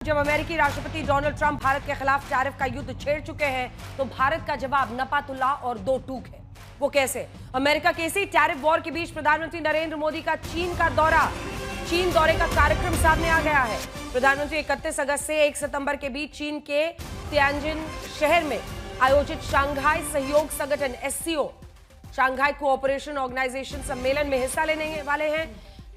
जब अमेरिकी राष्ट्रपति डोनाल्ड ट्रंप भारत के खिलाफ टैरिफ का युद्ध छेड़ चुके हैं, तो भारत का जवाब नपातुल्ला और दो टूक है। वो कैसे? अमेरिका के इसी टैरिफ वॉर के बीच प्रधानमंत्री नरेंद्र मोदी का चीन दौरे का कार्यक्रम सामने आ गया है। प्रधानमंत्री 31 अगस्त से 1 सितंबर के बीच चीन के तियानजिन शहर में आयोजित शंघाई सहयोग संगठन SCO शंघाई कोऑपरेशन ऑर्गेनाइजेशन सम्मेलन में हिस्सा लेने वाले हैं।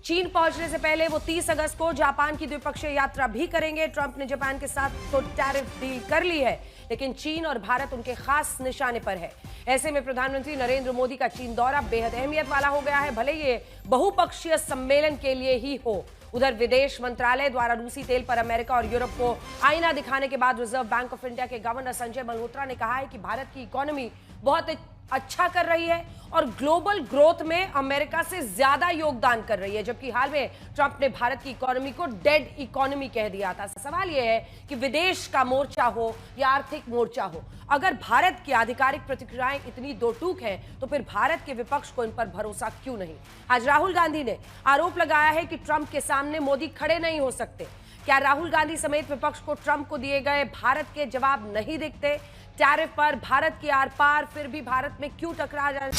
चीन पहुंचने से पहले वो 30 अगस्त को जापान की द्विपक्षीय यात्रा भी करेंगे। ट्रंप ने जापान के साथ तो टैरिफ डील कर ली है, लेकिन चीन और भारत उनके खास निशाने पर है। ऐसे में प्रधानमंत्री नरेंद्र मोदी का चीन दौरा बेहद अहमियत वाला हो गया है, भले ये बहुपक्षीय सम्मेलन के लिए ही हो। उधर विदेश मंत्रालय द्वारा रूसी तेल पर अमेरिका और यूरोप को आईना दिखाने के बाद रिजर्व बैंक ऑफ इंडिया के गवर्नर संजय मल्होत्रा ने कहा है कि भारत की इकोनॉमी बहुत अच्छा कर रही है और ग्लोबल ग्रोथ में अमेरिका से ज्यादा योगदान कर रही है, जबकि हाल में ट्रंप ने भारत की इकोनॉमी को डेड इकोनॉमी कह दिया था। सवाल यह है कि विदेश का मोर्चा हो या आर्थिक मोर्चा हो, अगर भारत की आधिकारिक प्रतिक्रियाएं इतनी दो टूक हैं, तो फिर भारत के विपक्ष को इन पर भरोसा क्यों नहीं? आज राहुल गांधी ने आरोप लगाया है कि ट्रंप के सामने मोदी खड़े नहीं हो सकते। क्या राहुल गांधी समेत विपक्ष को ट्रंप को दिए गए भारत के जवाब नहीं दिखते? टैरिफ पर भारत की आर पार, फिर भी भारत में क्यों टकरा जाए?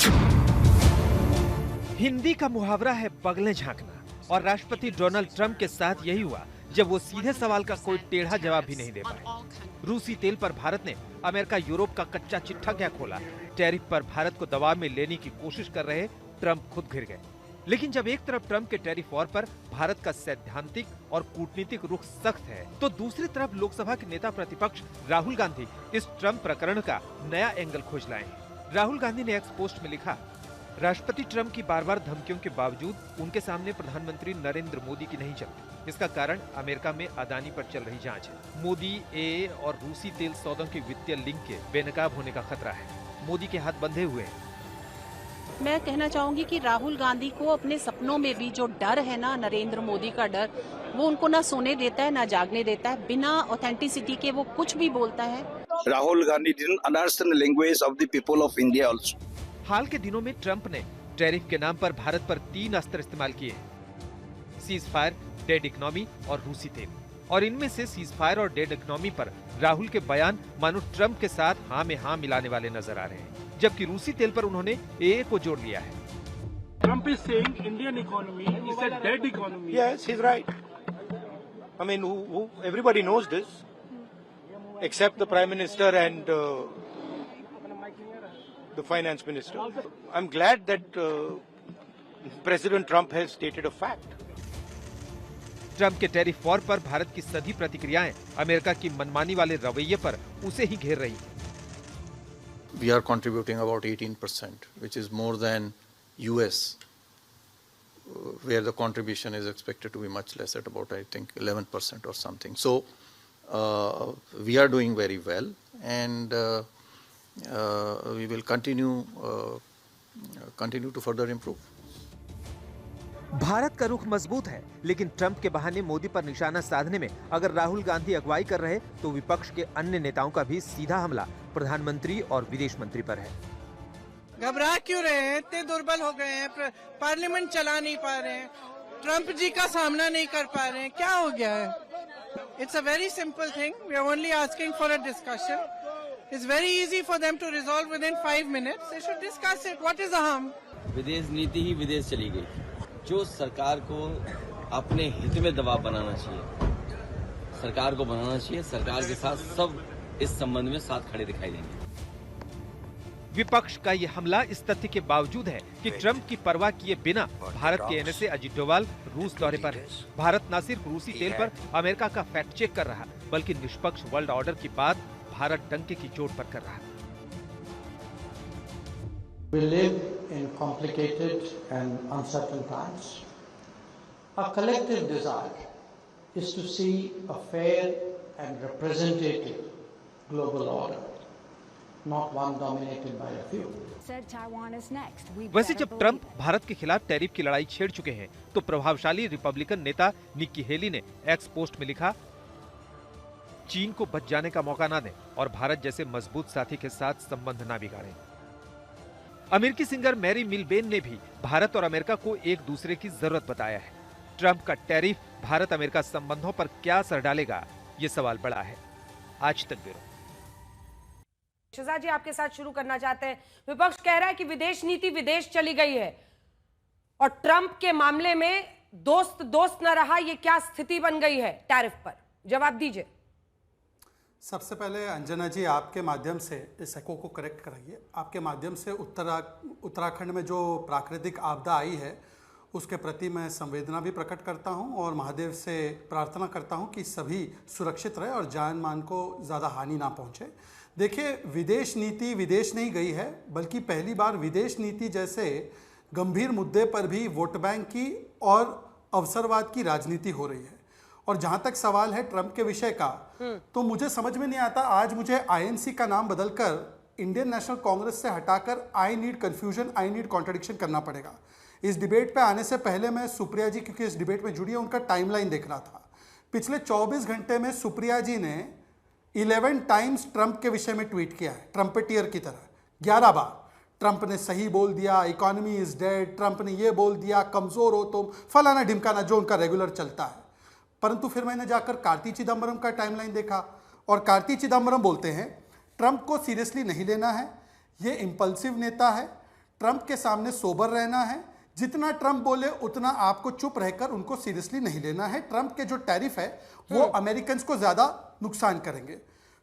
हिंदी का मुहावरा है बगलें झांकना, और राष्ट्रपति डोनाल्ड ट्रंप के साथ यही हुआ जब वो सीधे सवाल का कोई टेढ़ा जवाब भी नहीं दे पाए। रूसी तेल पर भारत ने अमेरिका यूरोप का कच्चा चिट्ठा क्या खोला? टैरिफ पर भारत को दबाव में लेने की कोशिश कर रहे ट्रंप खुद घिर गए। लेकिन जब एक तरफ ट्रंप के टैरिफ वॉर पर भारत का सैद्धांतिक और कूटनीतिक रुख सख्त है, तो दूसरी तरफ लोकसभा के नेता प्रतिपक्ष राहुल गांधी इस ट्रंप प्रकरण का नया एंगल खोज लाए हैं। राहुल गांधी ने एक्स पोस्ट में लिखा, राष्ट्रपति ट्रंप की बार-बार धमकियों के बावजूद उनके सामने प्रधानमंत्री नरेंद्र मोदी की नहीं चलती। इसका कारण अमेरिका में अदानी पर चल रही जांच है। मोदी ए और रूसी तेल सौदों के वित्तीय लिंक के बेनकाब होने का खतरा है। मोदी के हाथ बंधे हुए हैं। मैं कहना चाहूंगी कि राहुल गांधी को अपने सपनों में भी जो डर है ना, नरेंद्र मोदी का डर, वो उनको ना सोने देता है ना जागने देता है। बिना ऑथेंटिसिटी के वो कुछ भी बोलता है। Rahul Gandhi didn't understand the language of the people of India also. हाल के दिनों में ट्रंप ने टैरिफ के नाम पर भारत पर 3 अस्त्र इस्तेमाल किए हैं, सीज फायर, डेड इकोनॉमी और रूसी तेल। और इनमें से सीज फायर और डेड इकोनॉमी पर राहुल के बयान मानो ट्रंप के साथ हाँ में हाँ मिलाने वाले नजर आ रहे हैं, जबकि रूसी तेल पर उन्होंने ए को जोड़ लिया है। Trump is saying Indian economy is a dead economy. Yes, he's right. I mean, everybody knows this, except the Prime Minister and the Finance Minister. I'm glad that President Trump has stated a fact. Trump के tariff war पर भारत की सभी प्रतिक्रियाएं America की मनमानी वाले रवैये पर उसे ही घेर रही हैं। We are contributing about 18%, which is more than US, where the contribution is expected to be much less, at about, I think, 11% or something. So we are doing very well, and we will continue to further improve. Bharat का रुख मजबूत है, लेकिन Trump के बहाने मोदी पर निशाना साधने में अगर राहुल गांधी अगुवाई कर रहे, तो विपक्ष के अन्य नेताओं का भी सीधा हमला प्रधानमंत्री और विदेश मंत्री पर है। घबरा क्यों रहे हैं? इतने दुर्बल हो गए हैं, पार्लियामेंट चला नहीं पा रहे हैं, ट्रंप जी का सामना नहीं कर पा रहे हैं, क्या हो गया है? It's a very simple thing, we are only asking for a discussion. It's very easy for them to resolve within 5 minutes. They should discuss it. What is the harm? विदेश नीति ही विदेश चली गई। जो सरकार को अपने हित में दबाव बनाना चाहिए, सरकार को बनाना चाहिए। सरकार के साथ सब इस संबंध में साथ खड़े दिखाई देंगे। विपक्ष का ये हमला इस तथ्य के बावजूद है कि ट्रंप की परवाह किए बिना भारत के NSA अजीत डोवाल रूस दौरे पर है। भारत न सिर्फ रूसी तेल पर अमेरिका का फैक्ट चेक कर रहा, बल्कि निष्पक्ष वर्ल्ड ऑर्डर की बात भारत डंके की चोट पर कर रहा। We live in complicated and uncertain times. Our collective desire is to see a fair and representative global order, not one dominated by a few. वैसे जब ट्रंप भारत के खिलाफ टैरिफ की लड़ाई छेड़ चुके हैं, तो प्रभावशाली रिपब्लिकन नेता निक्की हेली ने एक्स पोस्ट में लिखा, चीन को बच जाने का मौका ना दें और भारत जैसे मजबूत साथी के साथ संबंध ना बिगाड़ें। अमेरिकी सिंगर मैरी मिलबेन ने भी भारत और अमेरिका को एक दूसरे की जरूरत बताया है। ट्रंप का टैरिफ भारत अमेरिका संबंधों पर क्या असर डालेगा, ये सवाल बड़ा है। आज तक ब्यूरो। शहजाद जी, आपके साथ शुरू करना चाहते हैं। विपक्ष कह रहा है कि विदेश नीति विदेश चली गई है और ट्रंप के मामले में दोस्त दोस्त न रहा, ये क्या स्थिति बन गई है टैरिफ पर? जवाब दीजिए। सबसे पहले अंजना जी, आपके माध्यम से इस एको को करेक्ट कराइए। आपके माध्यम से उत्तराखंड में जो प्राकृतिक आपदा आई है उसके प्रति मैं संवेदना भी प्रकट करता हूं और महादेव से प्रार्थना करता हूं कि सभी सुरक्षित रहे और जान मान को ज़्यादा हानि ना पहुंचे। देखिए, विदेश नीति विदेश नहीं गई है, बल्कि पहली बार विदेश नीति जैसे गंभीर मुद्दे पर भी वोट बैंक की और अवसरवाद की राजनीति हो रही है। और जहां तक सवाल है ट्रंप के विषय का, तो मुझे समझ में नहीं आता, आज मुझे आईएनसी का नाम बदलकर इंडियन नेशनल कांग्रेस से हटाकर I need confusion, I need contradiction करना पड़ेगा। इस डिबेट पे आने से पहले मैं सुप्रिया जी, क्योंकि इस डिबेट में जुड़ी है, उनका टाइमलाइन देख रहा था। पिछले 24 घंटे में सुप्रिया जी ने 11 टाइम्स ट्रंप के विषय में ट्वीट किया है, ट्रम्पेटियर की तरह 11 बार। ट्रंप ने सही बोल दिया, इकोनॉमी इज डेड, ट्रंप ने ये बोल दिया, कमजोर हो तुम, फलाना ढिमकाना, जो उनका रेगुलर चलता है। परंतु फिर मैंने जाकर कार्ति चिदम्बरम का टाइमलाइन देखा और कार्ति चिदम्बरम बोलते हैं ट्रंप को सीरियसली नहीं लेना है, ये इंपल्सिव नेता है, ट्रंप के सामने सोबर रहना है, जितना ट्रंप बोले उतना आपको चुप रहकर उनको सीरियसली नहीं लेना है। ट्रंप के जो टैरिफ है वो अमेरिकन को ज्यादा नुकसान करेंगे।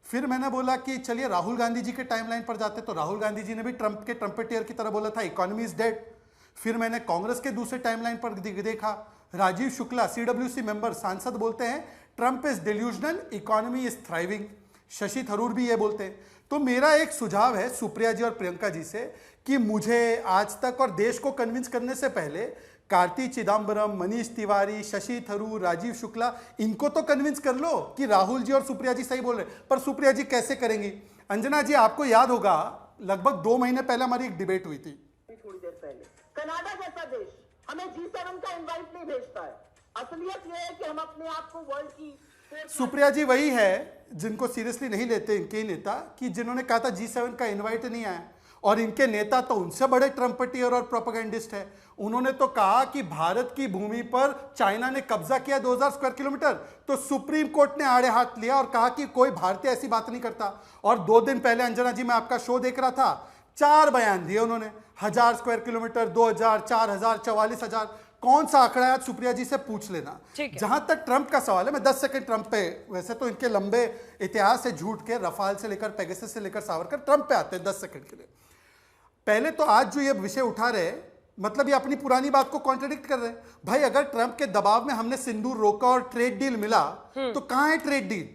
फिर मैंने बोला कि चलिए राहुल गांधी जी के टाइमलाइन पर जाते, तो राहुल गांधी जी ने भी ट्रंप के ट्रम्पेटियर की तरह बोला था इकोनॉमी इज डेड। फिर मैंने कांग्रेस के दूसरे टाइमलाइन पर देखा, राजीव शुक्ला सीडब्ल्यूसी मेंबर सांसद बोलते हैं Trump is delusional, economy is thriving. Shashi Tharoor भी ये बोलते हैं। तो मेरा एक सुझाव है सुप्रिया जी और प्रियंका जी से कि मुझे आज तक और देश को कन्विंस करने से पहले कार्ति चिदम्बरम, मनीष तिवारी, शशि थरूर, राजीव शुक्ला, इनको तो कन्विंस कर लो कि राहुल जी और सुप्रिया जी सही बोल रहे। पर सुप्रिया जी कैसे करेंगी? अंजना जी, आपको याद होगा लगभग 2 महीने पहले हमारी एक डिबेट हुई थी। थोड़ी देर पहले कनाडा जैसा देश हमें G7 का इनवाइट नहीं भेजता है। असलियत यह है कि हम अपने आप को वर्ल्ड की। सुप्रिया जी वही है जिनको सीरियसली नहीं लेते इनके ही नेता, कि जिन्होंने कहा था G7 का इनवाइट नहीं आया, और इनके नेता तो उनसे बड़े ट्रम्पेटियर और प्रोपेगेंडिस्ट है। उन्होंने तो कहा कि भारत की भूमि पर चाइना ने कब्जा किया 2000 स्क्वायर किलोमीटर, तो सुप्रीम कोर्ट ने आड़े हाथ लिया और कहा कि कोई भारतीय ऐसी बात नहीं करता। और 2 दिन पहले अंजना जी, मैं आपका शो देख रहा था, 4 बयान दिए उन्होंने, 1000 स्क्वायर किलोमीटर, 2000, 4000, 44,000। कौन सा आंकड़ा है सुप्रिया जी से पूछ लेना। जहां तक ट्रंप का सवाल है, मैं 10 सेकंड ट्रंप पे, वैसे तो इनके लंबे इतिहास है झूठ के, रफाल से लेकर पेगासस से लेकर सावरकर, ट्रंप पे आते हैं 10 सेकंड के लिए। पहले तो आज जो ये विषय उठा रहे, मतलब ये अपनी पुरानी बात को कॉन्ट्रडिक्ट कर रहे हैं। भाई, अगर ट्रंप के दबाव में हमने सिंदूर रोका और ट्रेड डील मिला, तो कहां है ट्रेड डील?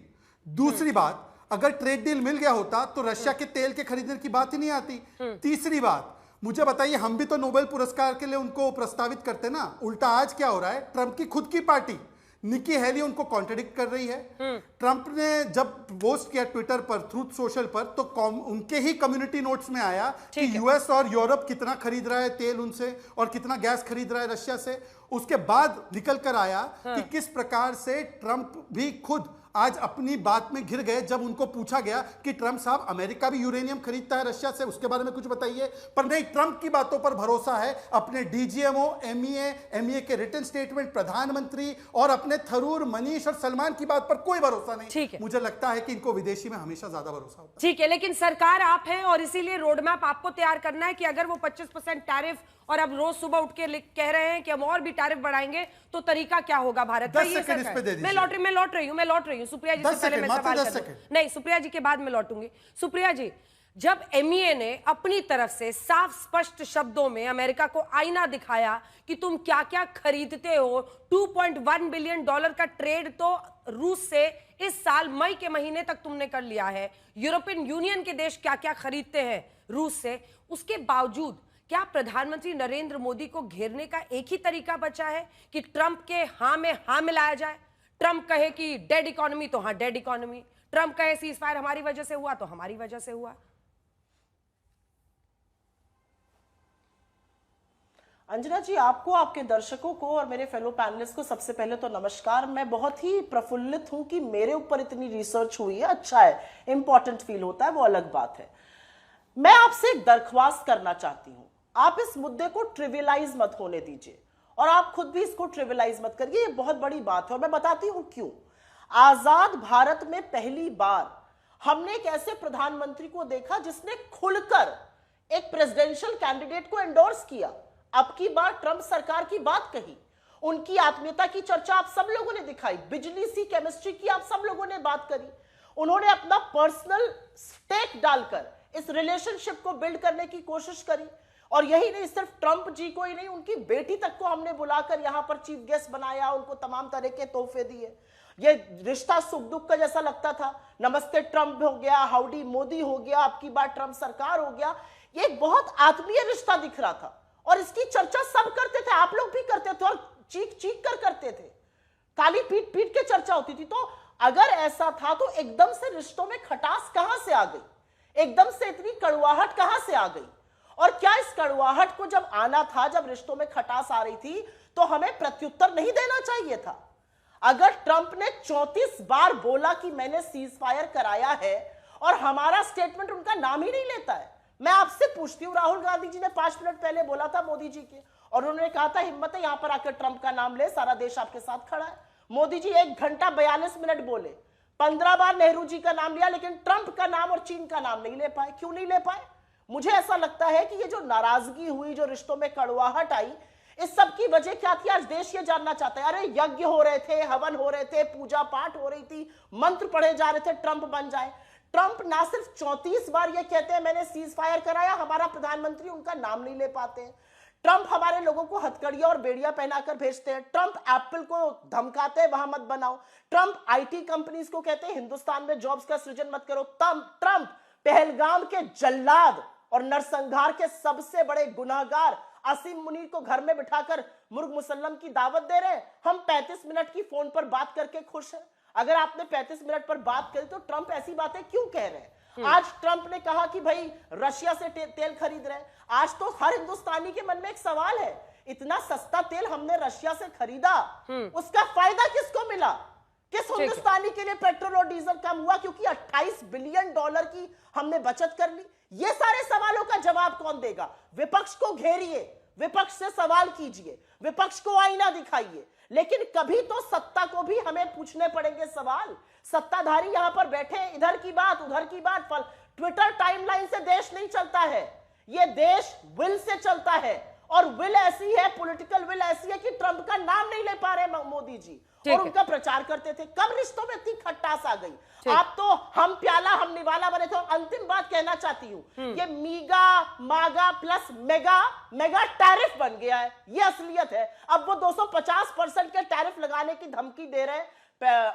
दूसरी बात, अगर ट्रेड डील मिल गया होता तो रशिया के तेल के खरीदने की बात ही नहीं आती। तीसरी बात, मुझे बताइए, हम भी तो नोबेल पुरस्कार के लिए उनको प्रस्तावित करते ना, उल्टा आज क्या हो रहा है? ट्रंप की खुद की पार्टी निकी हेली उनको कॉन्ट्रडिक्ट कर रही है। ट्रंप ने जब पोस्ट किया ट्विटर पर, ट्रूथ सोशल पर, तो उनके ही कम्युनिटी नोट्स में आया कि यूएस और यूरोप कितना खरीद रहा है तेल उनसे और कितना गैस खरीद रहा है रशिया से। उसके बाद निकल कर आया कि किस प्रकार से ट्रंप भी खुद आज अपनी बात में घिर गए जब उनको पूछा गया कि ट्रंप साहब, अमेरिका भी यूरेनियम खरीदता है रशिया से, उसके बारे में कुछ बताइए। पर नहीं, ट्रंप की बातों पर भरोसा है, अपने डीजीएमओ, एमईए के रिटन स्टेटमेंट, प्रधानमंत्री और अपने थरूर, मनीष और सलमान की बात पर कोई भरोसा नहीं। मुझे लगता है कि इनको विदेशी में हमेशा ज्यादा भरोसा होता है। ठीक है, लेकिन सरकार आप हैं और इसीलिए रोड मैप आपको तैयार करना है कि अगर वो 25% टैरिफ और अब रोज सुबह उठ के कह रहे हैं कि हम और भी टैरिफ बढ़ाएंगे, तो तरीका क्या होगा भारत का? ये मैं लौट रही हूँ सुप्रिया जी से पहले मैं सवाल करूं। नहीं, सुप्रिया जी के बाद मैं लौटूंगी। सुप्रिया जी, जब एमईए ने अपनी तरफ से साफ स्पष्ट शब्दों में अमेरिका को आईना दिखाया कि तुम क्या क्या खरीदते हो, $2.1 बिलियन का ट्रेड तो रूस से इस साल मई के महीने तक तुमने कर लिया है, यूरोपियन यूनियन के देश क्या क्या खरीदते हैं रूस से, उसके बावजूद क्या प्रधानमंत्री नरेंद्र मोदी को घेरने का एक ही तरीका बचा है कि ट्रंप के हां में हां मिलाया जाए? ट्रंप कहे कि डेड इकोनॉमी तो हां डेड इकोनॉमी, ट्रंप कहे सीज फायर हमारी वजह से हुआ तो हमारी वजह से हुआ। अंजना जी, आपको, आपके दर्शकों को और मेरे फेलो पैनलिस्ट को सबसे पहले तो नमस्कार। मैं बहुत ही प्रफुल्लित हूं कि मेरे ऊपर इतनी रिसर्च हुई है। अच्छा है, इंपॉर्टेंट फील होता है, वो अलग बात है। मैं आपसे एक दरख्वास्त करना चाहती हूं, आप इस मुद्दे को ट्रिवियलाइज मत होने दीजिए और आप खुद भी इसको ट्रिवियलाइज मत करिए। ये बहुत बड़ी बात है और मैं बताती हूं क्यों। आजाद भारत में पहली बार हमने एक ऐसे प्रधानमंत्री को देखा जिसने खुलकर एक प्रेसिडेंशियल कैंडिडेट को एंडोर्स किया, अब की बार ट्रंप सरकार की बात कही, उनकी आत्मीयता की चर्चा आप सब लोगों ने दिखाई, बिजली सी केमिस्ट्री की आप सब लोगों ने बात करी, उन्होंने अपना पर्सनल स्टेक डालकर इस रिलेशनशिप को बिल्ड करने की कोशिश करी। और यही नहीं, सिर्फ ट्रंप जी को ही नहीं, उनकी बेटी तक को हमने बुलाकर यहां पर चीफ गेस्ट बनाया, उनको तमाम तरह के तोहफे दिए। ये रिश्ता सुख दुख का जैसा लगता था, नमस्ते ट्रंप हो गया, हाउडी मोदी हो गया, अब की बार ट्रंप सरकार हो गया, ये बहुत आत्मीय रिश्ता दिख रहा था। और इसकी चर्चा सब करते थे, आप लोग भी करते थे और चीख चीख कर करते थे, ताली पीट पीट के चर्चा होती थी। तो अगर ऐसा था तो एकदम से रिश्तों में खटास कहां से आ गई, एकदम से इतनी कड़वाहट कहां से आ गई? और क्या इस कड़वाहट को जब आना था, जब रिश्तों में खटास आ रही थी, तो हमें प्रत्युत्तर नहीं देना चाहिए था? अगर ट्रंप ने 34 बार बोला कि मैंने सीज फायर कराया है और हमारा स्टेटमेंट उनका नाम ही नहीं लेता है, मैं आपसे पूछती हूं, राहुल गांधी जी ने 5 मिनट पहले बोला था मोदी जी के, और उन्होंने कहा था हिम्मत है यहां पर आकर ट्रंप का नाम ले, सारा देश आपके साथ खड़ा है। मोदी जी 1 घंटा 42 मिनट बोले, 15 बार नेहरू जी का नाम लिया, लेकिन ट्रंप का नाम और चीन का नाम नहीं ले पाए। क्यों नहीं ले पाए? मुझे ऐसा लगता है कि ये जो नाराजगी हुई, जो रिश्तों में कड़वाहट आई, इस सब की वजह क्या थी? आज देश ये जानना चाहता है। अरे यज्ञ हो रहे थे, हवन हो रहे थे, पूजा पाठ हो रही थी, मंत्र पढ़े जा रहे थे, ट्रंप बन जाए। ट्रंप ना सिर्फ 34 बार ये कहते हैं मैंने सीज फायर कराया, हमारा प्रधानमंत्री उनका नाम नहीं ले पाते। ट्रंप हमारे लोगों को हथकड़ियां और बेड़ियां पहनाकर भेजते हैं। ट्रंप एप्पल को धमकाते हैं वहां मत बनाओ। ट्रंप आईटी कंपनीज को कहते हैं हिंदुस्तान में जॉब्स का सृजन मत करो। ट्रंप पहलगाम के जल्लाद और नरसंहार के सबसे बड़े गुनाहगार असीम मुनीर को घर में बिठाकर मुर्ग मुसल्लम की दावत दे रहे हैं। हम 35 मिनट की फोन पर बात करके खुश हैं। अगर आपने 35 मिनट पर बात करी तो ट्रंप ऐसी बातें क्यों कह रहे हैं? आज ट्रंप ने कहा कि भाई रशिया से तेल खरीद रहे हैं। आज तो हर हिंदुस्तानी के मन में एक सवाल है, इतना सस्ता तेल हमने रशिया से खरीदा, उसका फायदा किसको मिला? किस हिंदुस्तानी के लिए पेट्रोल और डीजल कम हुआ? क्योंकि 28 बिलियन डॉलर की हमने बचत कर ली। ये सारे सवालों का जवाब कौन देगा? विपक्ष को घेरिए, विपक्ष से सवाल कीजिए, विपक्ष को आईना दिखाइए, लेकिन कभी तो सत्ता को भी हमें पूछने पड़ेंगे सवाल। सत्ताधारी यहां पर बैठे, इधर की बात उधर की बात, ट्विटर टाइमलाइन से देश नहीं चलता है, ये देश विल से चलता है। और विल ऐसी है, पॉलिटिकल विल ऐसी है कि ट्रंप का नाम नहीं ले पा रहे मोदी जी, और उनका प्रचार करते थे। कब रिश्तों में इतनी खट्टास आ गई? आप तो हम प्याला हम निवाला बने थे। अंतिम बात कहना चाहती हूं, ये मीगा मागा प्लस मेगा टैरिफ बन गया है, ये असलियत है। अब वो 250% के टैरिफ लगाने की धमकी दे रहे हैं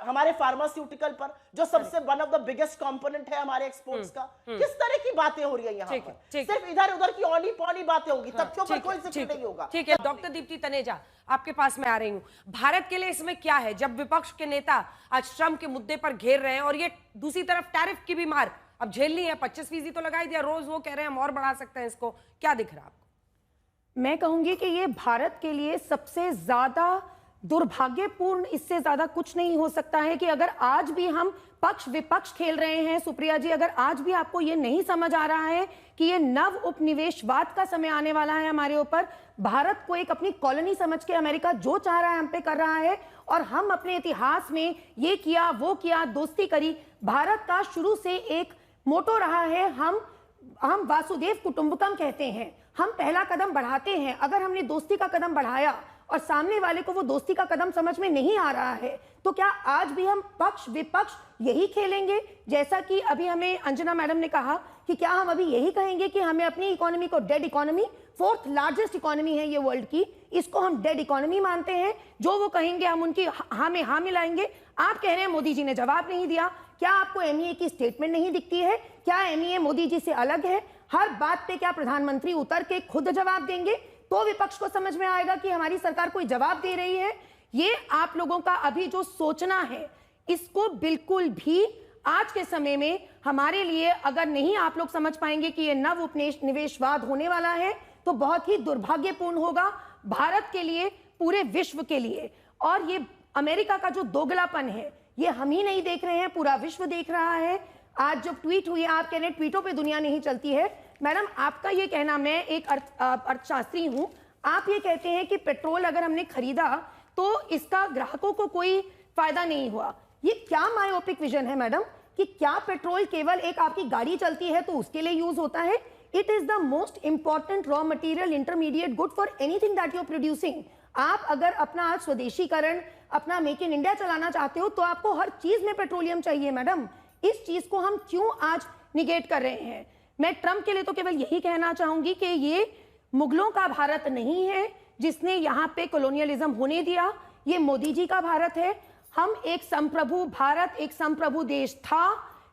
हमारे फार्मास्यूटिकल पर, जो सबसे one of the biggest component है हमारे एक्सपोर्ट्स का। किस तरह की बातें हो रही है यहाँ पर? सिर्फ इधर उधर की औनी पौनी बातें होंगी, तथ्यों पर कोई जिक्र नहीं होगा। ठीक है, डॉक्टर दीप्ति तनेजा आपके पास मैं आ रही हूँ। भारत के लिए इसमें क्या है जब विपक्ष के नेता आज ट्रंप के मुद्दे पर घेर रहे हैं, और ये दूसरी तरफ टैरिफ की भी मार अब झेलनी है? 25% तो लगाई दिया, रोज वो कह रहे हैं हम और बढ़ा सकते हैं इसको, क्या दिख रहा है आपको? मैं कहूंगी कि ये भारत के लिए सबसे ज्यादा दुर्भाग्यपूर्ण, इससे ज्यादा कुछ नहीं हो सकता है कि अगर आज भी हम पक्ष विपक्ष खेल रहे हैं, सुप्रिया जी, अगर आज भी आपको ये नहीं समझ आ रहा है कि ये नव उपनिवेशवाद का समय आने वाला है हमारे ऊपर, भारत को एक अपनी कॉलोनी समझ के अमेरिका जो चाह रहा है हम पे कर रहा है, और हम अपने इतिहास में ये किया वो किया, दोस्ती करी। भारत का शुरू से एक मोटो रहा है, हम वासुदेव कुटुंबकम कहते हैं, हम पहला कदम बढ़ाते हैं। अगर हमने दोस्ती का कदम बढ़ाया और सामने वाले को वो दोस्ती का कदम समझ में नहीं आ रहा है, तो क्या आज भी हम पक्ष विपक्ष यही खेलेंगे? जैसा कि अभी हमें अंजना मैडम ने कहा कि क्या हम अभी यही कहेंगे कि हमें अपनी इकोनॉमी को dead economy, 4th largest economy है ये वर्ल्ड की, इसको हम डेड इकोनॉमी मानते हैं, जो वो कहेंगे हम उनकी हाँ में हाँ मिलाएंगे? आप कह रहे हैं मोदी जी ने जवाब नहीं दिया, क्या आपको एमईए की स्टेटमेंट नहीं दिखती है? क्या एमईए मोदी जी से अलग है? हर बात पे क्या प्रधानमंत्री उतर के खुद जवाब देंगे तो विपक्ष को समझ में आएगा कि हमारी सरकार कोई जवाब दे रही है? ये आप लोगों का अभी जो सोचना है, इसको बिल्कुल भी आज के समय में हमारे लिए अगर नहीं आप लोग समझ पाएंगे कि ये नव उपनिवेशवाद होने वाला है, तो बहुत ही दुर्भाग्यपूर्ण होगा भारत के लिए, पूरे विश्व के लिए। और ये अमेरिका का जो दोगलापन है, ये हम ही नहीं देख रहे हैं, पूरा विश्व देख रहा है। आज जब ट्वीट हुई, आप कह रहे हैं ट्वीटों पे दुनिया नहीं चलती है। मैडम, आपका ये कहना, मैं एक अर्थशास्त्री हूं, आप ये कहते हैं कि पेट्रोल अगर हमने खरीदा तो इसका ग्राहकों को कोई फायदा नहीं हुआ। ये क्या मायोपिक विजन है मैडम कि क्या पेट्रोल केवल एक आपकी गाड़ी चलती है तो उसके लिए यूज होता है? It is the most important raw material intermediate good for anything that you are producing. आप अगर अपना आज स्वदेशीकरण, अपना मेक इन इंडिया चलाना चाहते हो तो आपको हर चीज में पेट्रोलियम चाहिए मैडम। इस चीज को हम क्यों आज निगेट कर रहे हैं? मैं ट्रंप के लिए तो केवल यही कहना चाहूंगी कि ये मुगलों का भारत नहीं है जिसने यहाँ पे कॉलोनियलिज्म होने दिया, ये मोदी जी का भारत है। हम एक संप्रभु भारत, एक संप्रभु देश था,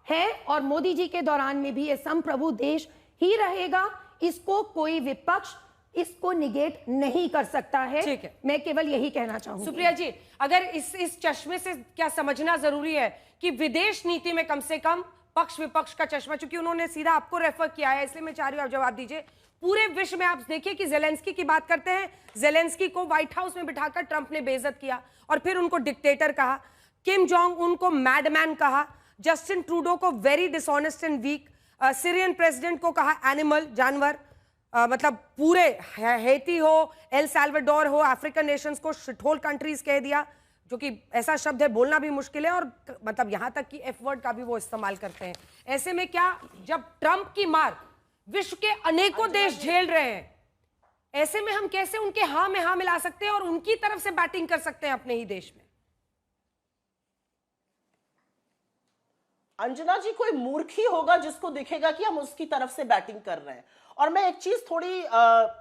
है और मोदी जी के दौरान में भी ये संप्रभु देश ही रहेगा। इसको कोई विपक्ष इसको निगेट नहीं कर सकता है। ठीक है, मैं केवल यही कहना चाहूंगी। सुप्रिया जी, अगर इस चश्मे से क्या समझना जरूरी है कि विदेश नीति में कम से कम पक्ष विपक्ष का चश्मा, चूंकि उन्होंने सीधा आपको रेफर किया है इसलिए मैं चाह रही हूं आप जवाब दीजिए। पूरे विश्व में आप देखिए कि जेलेंस्की की बात करते हैं, जेलेंस्की को व्हाइट हाउस में बिठाकर ट्रंप ने बेइज्जत किया और फिर उनको डिक्टेटर कहा, किम जोंग उनको मैडमैन कहा, जस्टिन ट्रूडो को very dishonest and weak, Syrian president को कहा एनिमल, जानवर, मतलब पूरे हैती हो, एल साल्वाडोर हो, अफ्रीकन नेशंस को शिटहोल कंट्रीज कह दिया, जो कि ऐसा शब्द है बोलना भी मुश्किल है, और मतलब यहां तक कि एफ वर्ड का भी वो इस्तेमाल करते हैं। ऐसे में क्या, जब ट्रंप की मार विश्व के अनेकों देश झेल रहे हैं, ऐसे में हम कैसे उनके हाँ में हाँ मिला सकते हैं और उनकी तरफ से बैटिंग कर सकते हैं अपने ही देश में? अंजना जी, कोई मूर्ख ही होगा जिसको दिखेगा कि हम उसकी तरफ से बैटिंग कर रहे हैं। और मैं एक चीज थोड़ी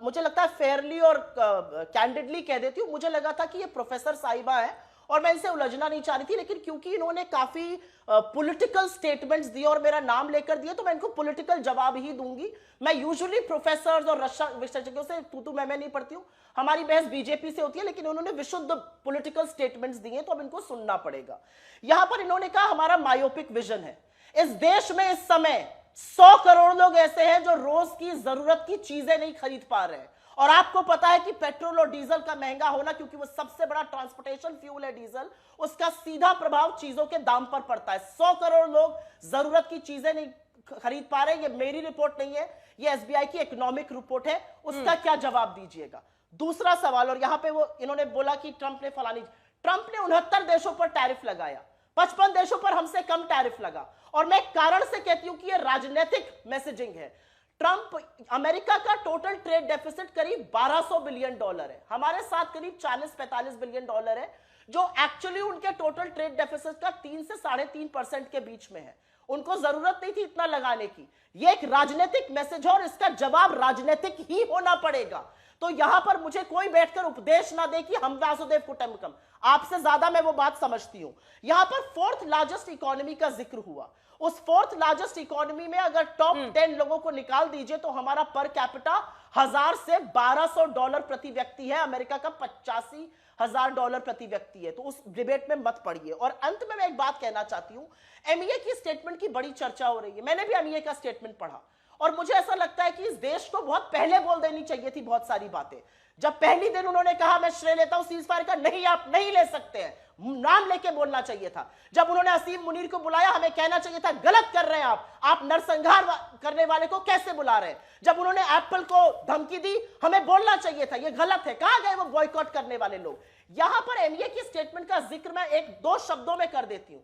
मुझे लगता है फेयरली और कैंडिडली कह देती हूँ, मुझे लगा था कि ये प्रोफेसर साहिबा है और मैं इनसे उलझना नहीं चाह रही थी, लेकिन क्योंकि इन्होंने काफी पॉलिटिकल स्टेटमेंट्स दिए और मेरा नाम लेकर दिए तो मैं इनको पॉलिटिकल जवाब ही दूंगी। मैं यूजुअली प्रोफेसर्स और रक्षा विशेषज्ञों से तू मैं नहीं पढ़ती हूँ, हमारी बहस बीजेपी से होती है, लेकिन उन्होंने विशुद्ध पॉलिटिकल स्टेटमेंट्स दिए तो अब इनको सुनना पड़ेगा। यहां पर इन्होंने कहा हमारा मायोपिक विजन है। इस देश में इस समय 100 करोड़ लोग ऐसे हैं जो रोज की जरूरत की चीजें नहीं खरीद पा रहे हैं, और आपको पता है कि पेट्रोल और डीजल का महंगा होना, क्योंकि वो सबसे बड़ा ट्रांसपोर्टेशन फ्यूल है डीजल, उसका सीधा प्रभाव चीजों के दाम पर पड़ता है। 100 करोड़ लोग जरूरत की चीजें नहीं खरीद पा रहे हैं। ये मेरी रिपोर्ट नहीं है, ये एसबीआई की इकोनॉमिक रिपोर्ट है, उसका क्या जवाब दीजिएगा? दूसरा सवाल, और यहां पे वो इन्होंने बोला कि ट्रंप ने फलानी, ट्रंप ने 69 देशों पर टैरिफ लगाया, 55 देशों पर हमसे कम टैरिफ लगा, और मैं कारण से कहती हूं कि यह राजनीतिक मैसेजिंग है। ट्रंप, अमेरिका का टोटल ट्रेड डेफिसिट करीब 1200 बिलियन डॉलर है, हमारे साथ करीब 40-45 बिलियन डॉलर है, जो एक्चुअली उनके टोटल ट्रेड डेफिसिट का 3 से 3.5% के बीच में है। उनको जरूरत नहीं थी इतना लगाने की। यह एक राजनीतिक मैसेज है और इसका जवाब राजनीतिक ही होना पड़ेगा। तो यहां पर मुझे कोई बैठकर उपदेश ना दे कि हम वासुदेव कुटुंबकम, आपसे ज्यादा मैं वो बात समझती हूं। यहां पर 4th लार्जेस्ट इकोनॉमी का जिक्र हुआ, उस 4th लार्जेस्ट इकोनॉमी में अगर टॉप 10 लोगों को निकाल दीजिए तो हमारा पर कैपिटा 1000 से 1200 डॉलर प्रति व्यक्ति है, अमेरिका का 85,000 डॉलर प्रति व्यक्ति है। तो उस डिबेट में मत पड़िए। और अंत में मैं एक बात कहना चाहती हूं, एमईए की स्टेटमेंट की बड़ी चर्चा हो रही है, मैंने भी एमईए का स्टेटमेंट पढ़ा और मुझे ऐसा लगता है कि इस देश को बहुत पहले बोल देनी चाहिए थी बहुत सारी बातें। जब पहली दिन उन्होंने कहा मैं श्रेय लेता हूं सीजफायर का, नहीं आप नहीं ले सकते हैं, नाम लेके बोलना चाहिए था। जब उन्होंने असीम मुनीर को बुलाया, हमें कहना चाहिए था गलत कर रहे हैं आप नरसंहार करने वाले को कैसे बुला रहे हैं। जब उन्होंने एप्पल को धमकी दी, हमें बोलना चाहिए था ये गलत है, कहां गए वो बॉयकॉट करने वाले लोग। यहां पर एमईए की स्टेटमेंट का जिक्र मैं 1-2 शब्दों में कर देती हूं।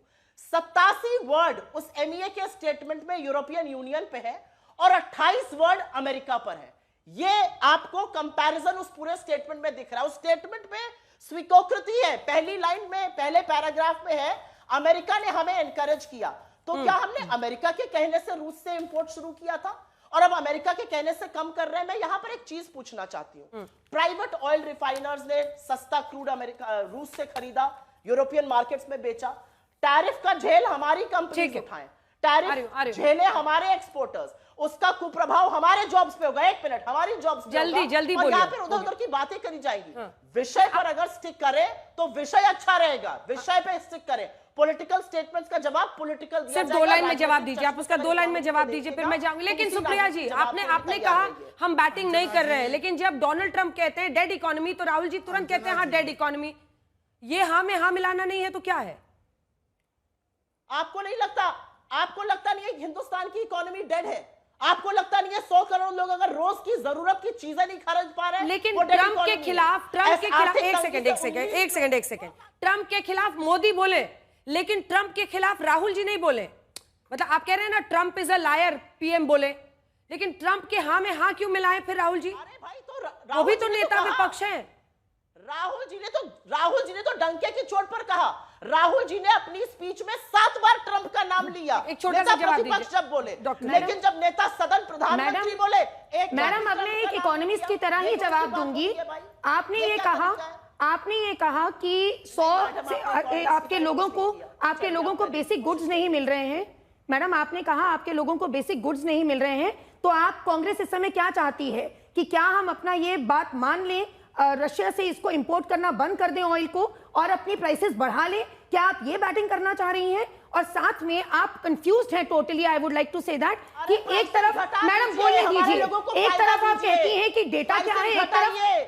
87 वर्ड उस एमईए के स्टेटमेंट में यूरोपियन यूनियन पे है और 28 वर्ड अमेरिका पर है। ये आपको कंपैरिजन उस पूरे स्टेटमेंट में दिख रहा है। उस स्टेटमेंट में स्वीकृति है, पहली लाइन में, पहले पैराग्राफ में है अमेरिका ने हमें एनकरेज किया। तो क्या हमने अमेरिका के कहने से रूस से इंपोर्ट शुरू किया था और अब अमेरिका के कहने से कम कर रहे हैं? मैं यहां पर एक चीज पूछना चाहती हूं। प्राइवेट ऑयल रिफाइनर्स ने सस्ता क्रूड अमेरिका रूस से खरीदा, यूरोपियन मार्केट्स में बेचा, टैरिफ का झेल हमारी कंपनी उठाएं, टैरिफ झेले हमारे एक्सपोर्टर्स, उसका कुप्रभाव हमारे जॉब्स पे होगा। 1 मिनट, हमारी जॉब्स जल्दी और यहाँ पे उधर की बातें करी जाएंगी। विषय पर अगर स्टिक करें तो विषय अच्छा रहेगा, विषय पे स्टिक करें। पॉलिटिकल स्टेटमेंट्स का जवाब पॉलिटिकल दिया सिर्फ 2 लाइन में जवाब दीजिए, आप उसका 2 लाइन में जवाब दीजिए, फिर मैं जाऊंगी। लेकिन सुप्रिया जी, आपने कहा हम बैटिंग नहीं कर रहे हैं, लेकिन जब डोनाल्ड ट्रंप कहते हैं डेड इकोनॉमी तो राहुल जी तुरंत कहते हैं हाँ डेड इकोनॉमी। ये हाँ में हाँ मिलाना नहीं है तो क्या है? आपको नहीं लगता, आपको लगता नहीं है हिंदुस्तान की इकोनॉमी डेड है? आपको लगता नहीं है 100 करोड़ लोग अगर रोज की जरूरत की चीजें नहीं खरीद पा रहे हैं? लेकिन ट्रंप के खिलाफ एक सेकंड ट्रंप के खिलाफ मोदी बोले लेकिन ट्रंप के खिलाफ राहुल जी नहीं बोले। मतलब आप कह रहे हैं ना Trump is a lawyer, PM बोले, लेकिन ट्रंप के हाँ में हाँ क्यों मिलाए फिर राहुल जी? अरे भाई तो वो भी तो नेता विपक्ष है। राहुल जी ने तो डंके की चोट पर कहा। राहुल जी ने अपनी स्पीच में 7 बार ट्रंप का नाम लिया। एक छोटा सा जवाब प्रतिपक्ष दीजिए जब बोले, डॉक्टर। लेकिन जब नेता सदन प्रधानमंत्री बोले, एक मैडम अब मैं एक इकोनॉमिस्ट की तरह ही जवाब दूंगी। आपने ये कहा कि 100 से आपके लोगों को बेसिक गुड्स नहीं मिल रहे हैं। मैडम आपने कहा आपके लोगों को बेसिक गुड्स नहीं मिल रहे हैं, तो आप कांग्रेस इस समय क्या चाहती है कि क्या हम अपना ये बात मान लें, रशिया से इसको इंपोर्ट करना बंद कर दें ऑयल को और अपनी प्राइसेस बढ़ा लें? क्या आप ये बैटिंग करना चाह रही हैं? और साथ में आप कंफ्यूज्ड हैं totally. I would like to say that कि एक तरफ मैडम बोलने दीजिए, एक तरफ आप कहती हैं कि डेटा क्या है,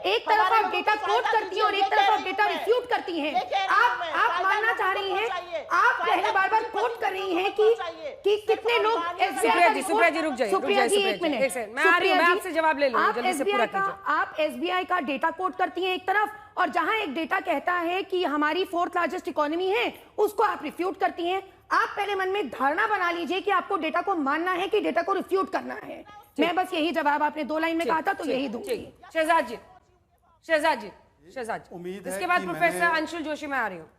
एक तरफ आप डेटा कोट करती हैं और एक तरफ आप डेटा रिफ्यूट करती हैं। आप मानना चाह रही हैं, आप पहले बार-बार कोट कर रही हैं कि कितने लोग सुप्रिया जी रुक जाइए, सुप्रिया जी एक मिनट, मैं आ रही हूं, मैं आपसे जवाब ले लूंगी, जल्दी से पूरा कीजिए। आप एसबीआई का डेटा कोट करती हैं एक तरफ, और जहां एक डेटा कहता है कि हमारी 4th लार्जेस्ट इकोनॉमी है, उसको आप रिफ्यूट करती हैं। आप पहले मन में धारणा बना लीजिए कि आपको डेटा को मानना है कि डेटा को रिफ्यूट करना है। मैं बस यही जवाब, आपने 2 लाइन में कहा था तो यही दूंगी। शहजाद जी, उम्मीद है इसके बाद कि प्रोफेसर अंशुल जोशी में आ रही हूँ।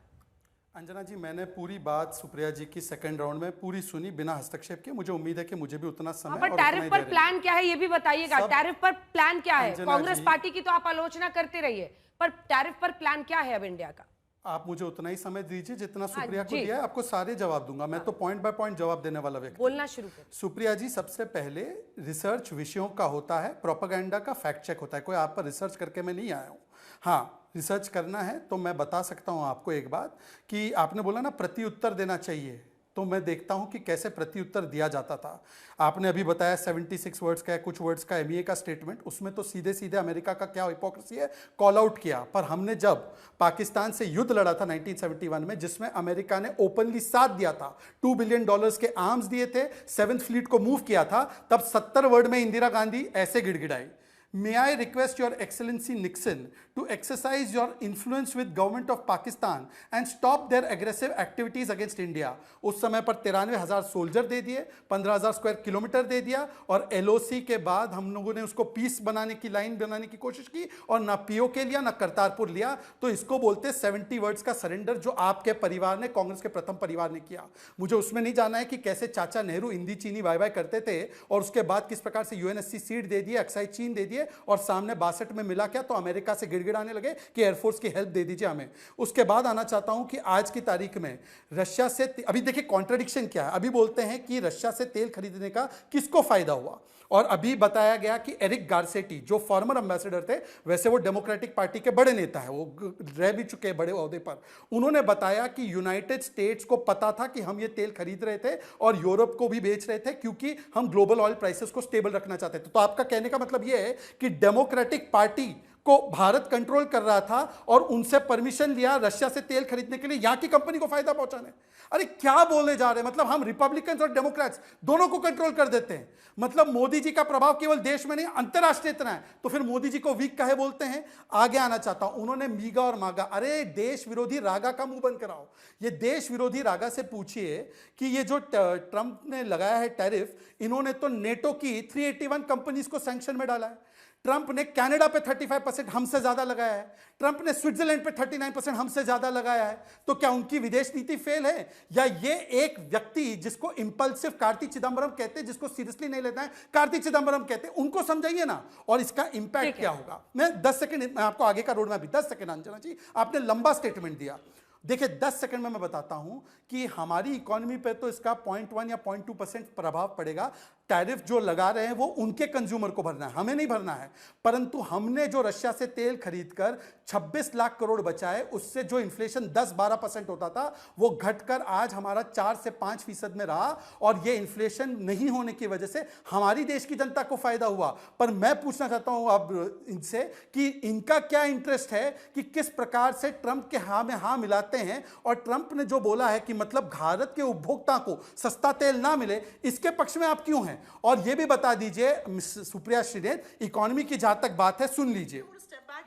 अंजना जी, मैंने पूरी बात सुप्रिया जी की सेकंड राउंड में पूरी सुनी बिना हस्तक्षेप के। मुझे उम्मीद है कि मुझे भी उतना समय पर टैरिफ पर प्लान क्या है ये भी बताइएगा। टैरिफ पर प्लान क्या है? कांग्रेस पार्टी की तो आप आलोचना करते रहिए, पर टैरिफ पर प्लान क्या है अब इंडिया का? आप मुझे उतना ही समय दीजिए जितना सुप्रिया को दिया है, आपको सारे जवाब दूंगा। मैं तो पॉइंट बाय पॉइंट जवाब देने वाला व्यक्ति। बोलना शुरू करें। सुप्रिया जी, सबसे पहले रिसर्च विषयों का होता है, प्रोपेगेंडा का फैक्ट चेक होता है। कोई आप पर रिसर्च करके मैं नहीं आया हूँ। हाँ, रिसर्च करना है तो मैं बता सकता हूँ आपको एक बात कि आपने बोला ना प्रति उत्तर देना चाहिए, तो मैं देखता हूं कि कैसे प्रति उत्तर दिया जाता था। आपने अभी बताया 76 वर्ड्स का है, कुछ वर्ड्स का एमईए का स्टेटमेंट, उसमें तो सीधे सीधे अमेरिका का क्या हिपोक्रेसी है कॉल आउट किया। पर हमने जब पाकिस्तान से युद्ध लड़ा था 1971 में, जिसमें अमेरिका ने ओपनली साथ दिया था, $2 बिलियन के आर्म्स दिए थे, 7th फ्लीट को मूव किया था, तब 70 वर्ड में इंदिरा गांधी ऐसे गिड़गिड़ाई, May I request Your Excellency Nixon to exercise your influence with government of Pakistan and stop their aggressive activities against India। उस समय पर 93,000 सोल्जर दे दिए, 15,000 स्क्वायर किलोमीटर दे दिया, और LOC के बाद हम लोगों ने उसको पीस बनाने की लाइन बनाने की कोशिश की, और ना POK लिया ना करतारपुर लिया। तो इसको बोलते 70 वर्ड्स का सरेंडर, जो आपके परिवार ने, कांग्रेस के प्रथम परिवार ने किया। मुझे उसमें नहीं जाना है कि कैसे चाचा नेहरू हिंदी चीनी वाई वाई करते थे, और उसके बाद किस प्रकार से UNSC सीट दे दिए, एक्साइज चीन दे दिए, और सामने 62 में मिला क्या तो अमेरिका से गिड़गिड़ाने लगे कि एयरफोर्स की हेल्प दे दीजिए हमें। उसके बाद आना चाहता हूं कि आज की तारीख में रशिया से, अभी देखिए कॉन्ट्रडिक्शन क्या है। अभी बोलते हैं कि रशिया से तेल खरीदने का किसको फायदा हुआ, और अभी बताया गया कि एरिक गार्सेटी जो फॉर्मर एम्बेसडर थे, वैसे वो डेमोक्रेटिक पार्टी के बड़े नेता है, वो रह भी चुके हैं बड़े ओहदे पर, उन्होंने बताया कि यूनाइटेड स्टेट्स को पता था कि हम ये तेल खरीद रहे थे और यूरोप को भी बेच रहे थे, क्योंकि हम ग्लोबल ऑयल प्राइसेस को स्टेबल रखना चाहते थे। तो आपका कहने का मतलब ये है कि डेमोक्रेटिक पार्टी को भारत कंट्रोल कर रहा था और उनसे परमिशन लिया रशिया से तेल खरीदने के लिए, यहां की कंपनी को फायदा पहुंचाने। अरे क्या बोले जा रहे हैं, मतलब हम रिपब्लिकन्स और डेमोक्रेट्स दोनों को कंट्रोल कर देते हैं। मतलब मोदी जी का प्रभाव केवल देश में नहीं अंतरराष्ट्रीय इतना है, तो फिर मोदी जी को वीक काहे बोलते हैं। आगे आना चाहता हूं, उन्होंने मीगा और मागा, अरे देश विरोधी रागा का मुंह बंद कराओ। ये देश विरोधी रागा से पूछिए कि ये जो ट्रंप ने लगाया है टैरिफ, इन्होंने तो नेटो की 381 कंपनीज को सैंक्शन में डाला है। ट्रंप ने कनाडा पे 35% हमसे ज्यादा लगाया है, ट्रंप ने स्विट्जरलैंड पे 39% हमसे ज्यादा लगाया है। तो क्या उनकी विदेश नीति फेल है, या ये एक व्यक्ति जिसको इंपल्सिव कार्ति चिदंबरम कहते हैं, जिसको सीरियसली नहीं लेता है कार्ति चिदंबरम कहते हैं, उनको समझाइए ना, और इसका इंपैक्ट क्या होगा। मैं 10 सेकंड, मैं आपको आगे का रोड मैप भी 10 सेकंड, अंजना जी आपने लंबा स्टेटमेंट दिया, देखिए 10 सेकंड में मैं बताता हूं कि हमारी इकोनॉमी पे तो इसका 0.1 या 0.2% प्रभाव पड़ेगा। टैरिफ जो लगा रहे हैं वो उनके कंज्यूमर को भरना है, हमें नहीं भरना है। परंतु हमने जो रशिया से तेल खरीदकर 26 लाख करोड़ बचाए, उससे जो इन्फ्लेशन 10-12% होता था वो घटकर आज हमारा 4 से 5% में रहा, और ये इन्फ्लेशन नहीं होने की वजह से हमारी देश की जनता को फायदा हुआ। पर मैं पूछना चाहता हूं अब इनसे कि इनका क्या इंटरेस्ट है कि किस प्रकार से ट्रंप के हाँ में हाँ मिलाते हैं, और ट्रंप ने जो बोला है कि मतलब भारत के उपभोक्ता को सस्ता तेल ना मिले, इसके पक्ष में आप क्यों हैं। और ये भी बता दीजिए सुप्रिया श्रीनेत, इकोनॉमी की जहां तक बात है सुन लीजिए,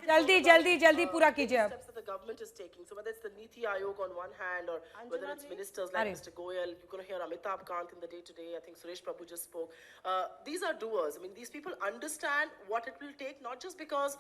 जल्दी जल्दी जल्दी पूरा कीजिए। government is taking. So whether it's the Niti Aayog on one hand, or whether it's ministers like Mr. Goyal, you're going to hear Amitabh Kant in the day-to-day. I think Suresh Prabhu just spoke. These are doers. I mean, these people understand what it will take, not just because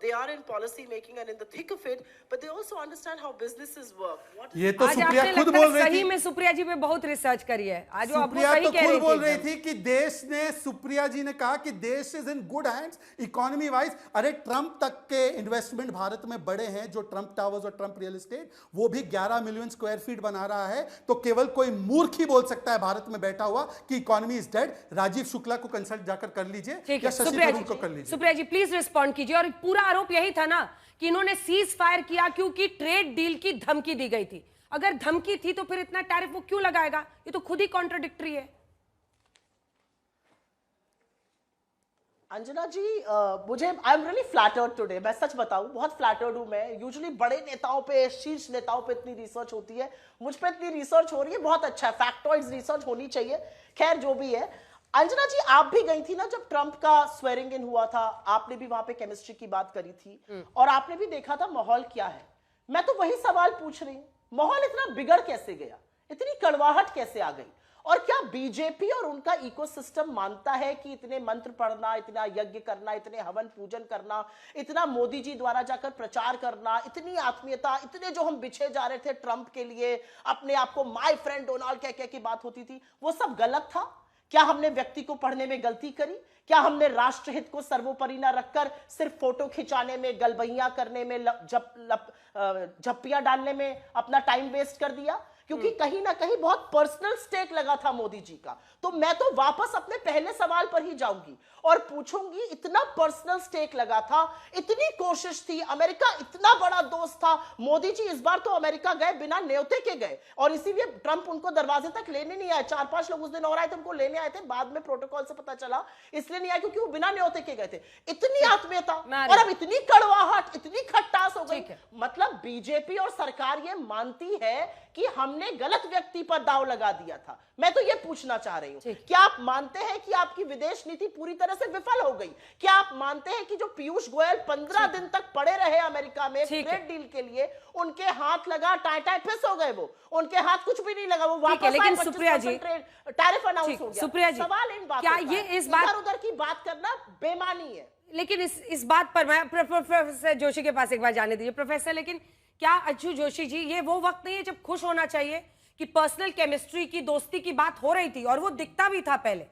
they are in policy making and in the thick of it, but they also understand how businesses work. ये तो सुप्रिया खुद बोल रही थी। सही में सुप्रिया जी पे बहुत रिसर्च करी है। आज वो सुप्रिया तो खुद बोल रही थी कि देश ने, सुप्रिया जी ने कहा कि देश is in good hands economy wise. अरे ट्रंप तक के इन्वेस्टमेंट भारत में बड़े हैं, जो ट्रंप टावर्स और ट्रंप रियल एस्टेट, वो भी 11 मिलियन स्क्वायर फीट बना रहा है। तो केवल कोई मूर्ख ही बोल सकता है भारत में बैठा हुआ कि economy is dead. Rajeev Shukla को कंसल्ट जाकर कर लीजिए या शशि थरूर को कर लीजिए। सुप्रिया जी प्लीज रिस्पॉन्ड कीजिए। और पूरा आरोप यही था ना कि इन्होंने सीज फायर किया क्योंकि ट्रेड डील की धमकी दी गई थी। अगर धमकी थी तो फिर इतना टैरिफ वो क्यों लगाएगा? ये तो खुद ही कॉन्ट्राडिक्टरी है। अंजना जी, मुझे I am really flattered today. मैं सच बताऊं, बहुत फ्लैटर्ड हूं मैं। यूजुअली बड़े नेताओं पे, शीर्ष नेताओं पे इतनी रिसर्च होती है, मुझ पे इतनी रिसर्च हो रही है, बहुत अच्छा है। फैक्टॉइड्स रिसर्च होनी चाहिए। खैर जो भी है, अंजना जी आप भी गई थी ना जब ट्रंप का स्वेरिंग इन हुआ था, आपने भी वहां पे केमिस्ट्री की बात करी थी और आपने भी देखा था माहौल क्या है। मैं तो वही सवाल पूछ रही हूं, माहौल इतना बिगड़ कैसे गया, इतनी कड़वाहट कैसे आ गई? और क्या बीजेपी और उनका इकोसिस्टम मानता है कि इतने मंत्र पढ़ना, इतना यज्ञ करना, इतने हवन पूजन करना, इतना मोदी जी द्वारा जाकर प्रचार करना, इतनी आत्मीयता, इतने जो हम बिछे जा रहे थे ट्रंप के लिए, अपने आप को माय फ्रेंड डोनाल्ड कह कह की बात होती थी, वो सब गलत था? क्या हमने व्यक्ति को पढ़ने में गलती करी? क्या हमने राष्ट्रहित को सर्वोपरि न रखकर सिर्फ फोटो खिंचाने में, गलबैया करने में, झप्पियां डालने में अपना टाइम वेस्ट कर दिया? क्योंकि कहीं ना कहीं बहुत पर्सनल स्टेक लगा था मोदी जी का। तो मैं तो वापस अपने पहले सवाल पर ही जाऊंगी और पूछूंगी, इतना पर्सनल स्टेक लगा था, इतनी कोशिश थी, अमेरिका इतना बड़ा दोस्त था, मोदी जी इस बार तो अमेरिका गए बिना न्योते के गए और इसीलिए ट्रंप उनको दरवाजे तक लेने नहीं आए। 4-5 लोग उस दिन और आए थे, उनको लेने आए थे, बाद में प्रोटोकॉल से पता चला इसलिए नहीं आए क्योंकि वो बिना न्योते के गए थे। इतनी आत्मीयता और अब इतनी कड़वाहट, इतनी खट्टास हो गई। मतलब बीजेपी और सरकार ये मानती है कि हमने गलत व्यक्ति पर दाव लगा दिया था। मैं तो ये पूछना चाह रही हूं, क्या आप मानते हैं कि आपकी विदेश नीति पूरी तरह से विफल हो गई? क्या आप मानते हैं कि जो पीयूष गोयल 15 दिन तक पड़े रहे अमेरिका में ट्रेड डील के लिए, उनके हाथ लगा, टाई फिस हो गए, वो उनके हाथ कुछ भी नहीं लगा, वो वापस लेकिन सुप्रिया जी टैरिफ अनाउंस हो गया। सुप्रिया जी, सवाल इन बातों क्या ये इस बात उधर की बात करना बेमानी है? लेकिन इस बात पर मैं प्रोफेसर जोशी के पास एक बार जाने दीजिए। प्रोफेसर, लेकिन क्या अच्यू जोशी जी ये वो वक्त नहीं है जब खुश होना चाहिए कि पर्सनल केमिस्ट्री की, दोस्ती की बात हो रही थी और वो दिखता भी था पहले,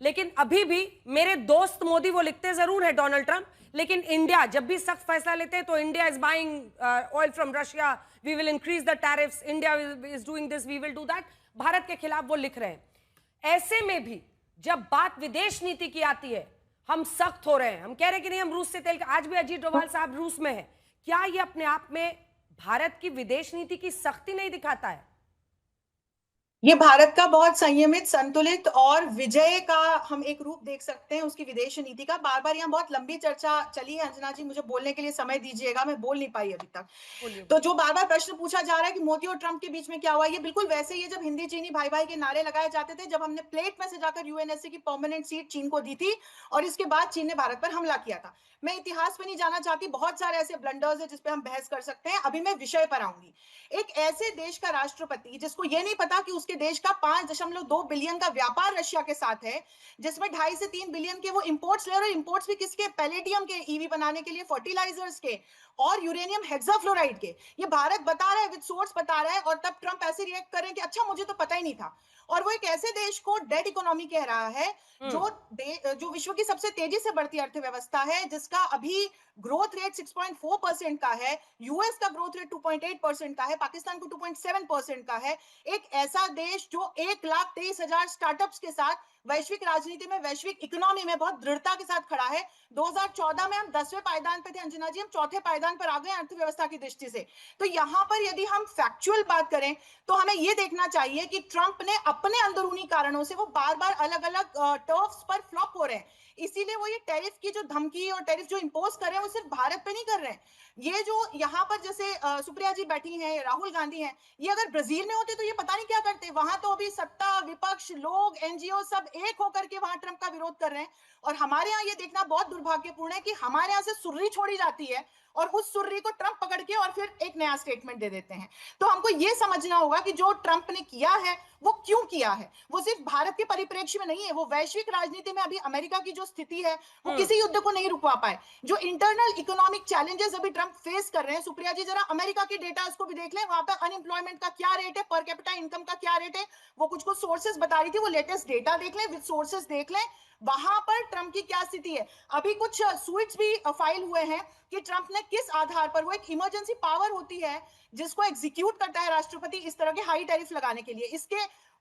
लेकिन अभी भी मेरे दोस्त मोदी वो लिखते जरूर है डोनाल्ड ट्रंप, लेकिन इंडिया जब भी सख्त फैसला लेते हैं तो India is buying oil from Russia, we will increase the tariffs, India is doing this, we will do that. Bharat के खिलाफ वो लिख रहे हैं। ऐसे में भी जब बात विदेश नीति की आती है हम सख्त हो रहे हैं, हम कह रहे हैं कि नहीं हम रूस से तेल, आज भी अजीत डोभाल साहब रूस में है। क्या ये अपने आप में भारत की विदेश नीति की सख्ती नहीं दिखाता है? ये भारत का बहुत संयमित, संतुलित और विजय का हम एक रूप देख सकते हैं उसकी विदेश नीति का। बार बार यहाँ बहुत लंबी चर्चा चली है। अंजना जी मुझे बोलने के लिए समय दीजिएगा, मैं बोल नहीं पाई अभी तक। तो जो बार बार प्रश्न पूछा जा रहा है कि मोदी और ट्रंप के बीच में क्या हुआ, ये बिल्कुल वैसे ही है जब हिंदी चीनी भाई भाई के नारे लगाए जाते थे, जब हमने प्लेट में से जाकर यूएनएससी की परमानेंट सीट चीन को दी थी और इसके बाद चीन ने भारत पर हमला किया था। मैं इतिहास में नहीं जाना चाहती, बहुत सारे ऐसे ब्लंडर्स है जिसपे हम बहस कर सकते हैं। अभी मैं विषय पर आऊंगी। एक ऐसे देश का राष्ट्रपति जिसको ये नहीं पता कि उसके देश का 5.2 बिलियन का व्यापार रशिया के साथ है, जिसमें 2.5 से 3 बिलियन के वो इंपोर्ट्स ले रहे हैं। इंपोर्ट्स भी किसके? पैलेडियम के, ईवी बनाने के लिए, फर्टिलाइजर्स के और यूरेनियम हेक्साफ्लोराइड के। ये भारत बता रहा है, विद सोर्स बता रहा है, और तब ट्रंप ऐसे रिएक्ट कर रहे हैं कि अच्छा मुझे तो पता ही नहीं था। और वो एक ऐसे देश को डेड इकोनॉमी कह रहा है जो विश्व की सबसे तेजी से बढ़ती अर्थव्यवस्था है, जिसका अभी ग्रोथ रेट 6.4% का है, यूएस का ग्रोथ रेट 2.8% का है, पाकिस्तान को 2.7% का है। एक ऐसा देश जो 1,23,000 स्टार्टअप्स के साथ वैश्विक राजनीति में, वैश्विक इकोनॉमी में बहुत दृढ़ता के साथ खड़ा है। 2014 में हम 10वें पायदान पे थे अंजना जी, हम 4थे पायदान पर आ गए अर्थव्यवस्था की दृष्टि से। तो यहाँ पर यदि हम फैक्चुअल बात करें तो हमें यह देखना चाहिए कि ट्रंप ने अपने अंदरूनी कारणों से वो बार बार अलग अलग टर्फ्स पर फ्लॉप हो रहे हैं। इसीलिए वो ये टैरिफ की जो धमकी और टैरिफ जो इंपोज कर रहे हैं वो सिर्फ भारत पे नहीं कर रहे हैं। ये जो यहाँ पर जैसे सुप्रिया जी बैठी हैं, राहुल गांधी हैं, ये अगर ब्राजील में होते तो ये पता नहीं क्या करते। वहां तो अभी सत्ता, विपक्ष, लोग, एनजीओ सब एक होकर के वहां ट्रंप का विरोध कर रहे हैं। और हमारे यहाँ ये देखना बहुत दुर्भाग्यपूर्ण है कि हमारे यहाँ से सुर्री छोड़ी जाती है और उस सुर्री को ट्रंप पकड़ के और फिर एक नया स्टेटमेंट दे देते हैं। तो हमको ये समझना होगा कि जो ट्रंप ने किया है वो क्यों किया है। वो सिर्फ भारत के परिप्रेक्ष्य में नहीं है, वो वैश्विक राजनीति में अभी अमेरिका की जो स्थिति है वो किसी युद्ध को नहीं रुकवा पाए। जो इंटरनल इकोनॉमिक चैलेंजेस अभी ट्रंप फेस कर रहे हैं, सुप्रिया जी जरा अमेरिका के डेटा उसको भी देख लें, वहां पर अनएम्प्लॉयमेंट का क्या रेट है, पर कैपिटा इनकम का क्या रेट है, वो कुछ सोर्सेस बता रही थी, वो लेटेस्ट डेटा देख लें, विद सोर्सेस देख लें, वहां पर ट्रंप की क्या स्थिति है। अभी कुछ स्वीट्स भी फाइल हुए हैं कि ट्रंप ने किस आधार पर, वो एक इमरजेंसी पावर होती है जिसको एग्जीक्यूट करता है राष्ट्रपति इस तरह के हाई टैरिफ लगाने के लिए,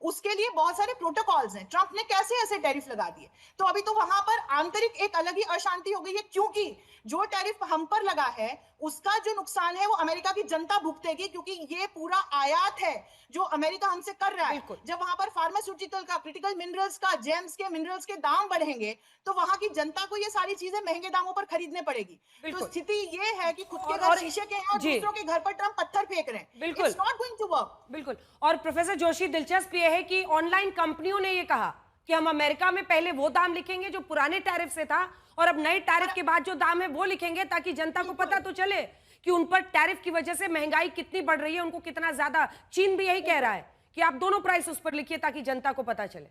उसके लिए बहुत सारे प्रोटोकॉल्स हैं। ट्रंप ने कैसे ऐसे टैरिफ लगा दिए, तो अभी तो वहां पर आंतरिक एक अलग ही अशांति हो गई है, क्योंकि जो टैरिफ हम पर लगा है उसका जो नुकसान है वो अमेरिका की जनता भुगतेगी, क्योंकि ये पूरा आयात है जो अमेरिका हमसे कर रहा है। जब वहां पर फार्मास्यूटिकल का, क्रिटिकल मिनरल्स का, जेम्स के, मिनरल्स के दाम बढ़ेंगे तो वहां की जनता को ये सारी चीजें महंगे दामों पर खरीदने पड़ेगी। तो स्थिति ये है कि खुद के घर शीशे के हैं और दूसरों के घर पर ट्रंप पत्थर फेंक रहे हैं। बिल्कुल, it's not going to work. बिल्कुल। और प्रोफेसर जोशी, दिलचस्प ये है कि ऑनलाइन कंपनियों ने ये कहा कि हम अमेरिका में पहले वो दाम लिखेंगे जो पुराने टैरिफ से था, और अब नए टैरिफ के बाद जो दाम है वो लिखेंगे, ताकि जनता को पता तो चले कि उन पर टैरिफ की वजह से महंगाई कितनी बढ़ रही है, उनको कितना ज्यादा। चीन भी यही कह रहा है कि आप दोनों प्राइस उस पर लिखिए ताकि जनता को पता चले।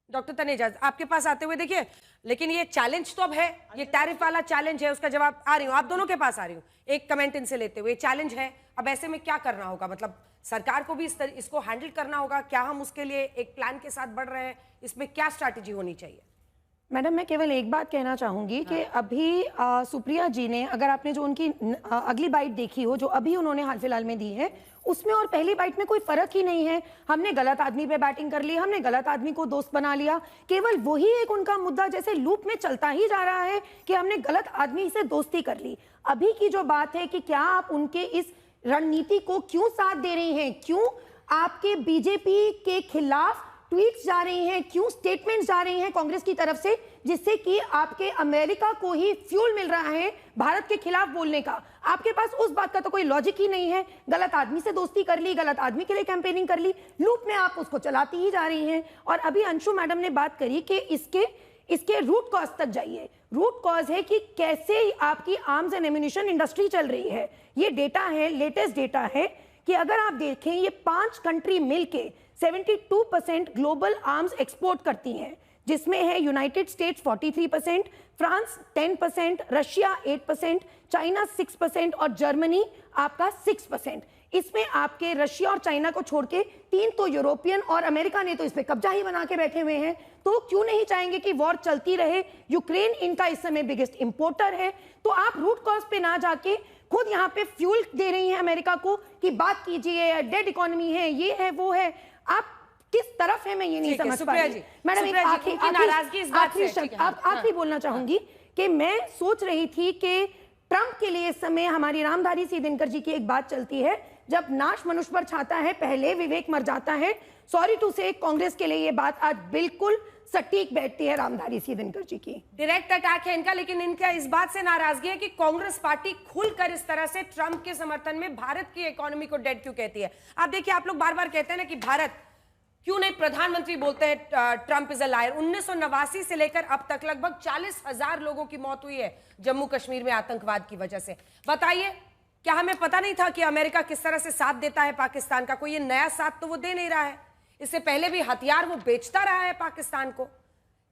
डॉक्टर तनेजा, आपके पास आते हुए देखिए, लेकिन ये चैलेंज तो अब है, ये टैरिफ वाला चैलेंज है, उसका जवाब आ रही हूँ, आप दोनों के पास आ रही हूँ, एक कमेंट इनसे लेते हुए। चैलेंज है, अब ऐसे में क्या करना होगा, मतलब सरकार को भी इसको हैंडल करना होगा, क्या हम उसके लिए एक प्लान के साथ बढ़ रहे हैं, इसमें क्या स्ट्रैटेजी होनी चाहिए? मैडम, मैं केवल एक बात कहना चाहूंगी कि अभी सुप्रिया जी ने, अगर आपने जो उनकी अगली बाइट देखी हो जो अभी उन्होंने हाल फिलहाल में दी है, उसमें और पहली बाइट में कोई फर्क ही नहीं है। हमने गलत आदमी पे बैटिंग कर ली, हमने गलत आदमी को दोस्त बना लिया, केवल वही एक उनका मुद्दा जैसे लूप में चलता ही जा रहा है कि हमने गलत आदमी से दोस्ती कर ली। अभी की जो बात है कि क्या आप उनके इस रणनीति को क्यों साथ दे रही हैं, क्यों आपके बीजेपी के खिलाफ ट्वीट्स जा रही हैं, क्यों स्टेटमेंट्स जा रही हैं कांग्रेस की तरफ से, जिससे कि आपके अमेरिका को ही फ्यूल मिल रहा है भारत के खिलाफ बोलने का। आपके पास उस बात का तो कोई लॉजिक ही नहीं है। गलत आदमी से दोस्ती कर ली, गलत आदमी के लिए कैंपेनिंग कर ली, लूप में आप उसको चलाती ही जा रही हैं। और अभी अंशु मैडम ने बात करी कि इसके रूट कॉज तक जाइए। रूट कॉज है कि कैसे आपकी आर्म्स एंड एम्यूनिशन इंडस्ट्री चल रही है। ये डेटा है, लेटेस्ट डेटा है कि अगर आप देखें, ये 5 कंट्री मिलके 72% ग्लोबल आर्म्स एक्सपोर्ट करती हैं, जिसमें है United states 43%, France 10%, Russia 8%, China 6% और जर्मनी आपका 6%। इसमें आपके रशिया और चाइना को छोड़ के 3 तो यूरोपियन और अमेरिका ने तो इस पे कब्जा ही बना के बैठे हुए हैं। तो क्यों नहीं चाहेंगे कि वॉर चलती रहे। यूक्रेन इनका इस समय बिगेस्ट इंपोर्टर है। तो आप रूट कॉज पे ना जाके खुद यहाँ पे फ्यूल दे रही हैं अमेरिका को कि बात कीजिए, डेड इकोनॉमी है, ये है, वो है। आप किस तरफ है मैं ये नहीं समझ पा रही। मैडम, एक आखिरी बोलना चाहूंगी कि मैं सोच रही थी कि ट्रंप के लिए इस समय हमारी रामधारी सी दिनकर जी की एक बात चलती है, जब नाश मनुष्य पर छाता है पहले विवेक मर जाता है। सॉरी टू से, कांग्रेस के लिए ये बात आज बिल्कुल सटीक बैठती है रामधारी सी दिनकर जी की। डायरेक्ट अटैक है इनका, लेकिन इनका इस बात से नाराजगी है कि कांग्रेस पार्टी खुलकर इस तरह से ट्रंप के समर्थन में भारत की इकोनॉमी को डेड क्यों कहती है। आप देखिए, आप लोग बार बार कहते हैं ना कि भारत क्यों नहीं, प्रधानमंत्री बोलते हैं ट्रंप इज अ लायर। 1989 से लेकर अब तक लगभग 40,000 लोगों की मौत हुई है जम्मू कश्मीर में आतंकवाद की वजह से। बताइए, क्या हमें पता नहीं था कि अमेरिका किस तरह से साथ देता है पाकिस्तान का? कोई ये नया साथ तो वो दे नहीं रहा है। इससे पहले भी हथियार वो बेचता रहा है पाकिस्तान को,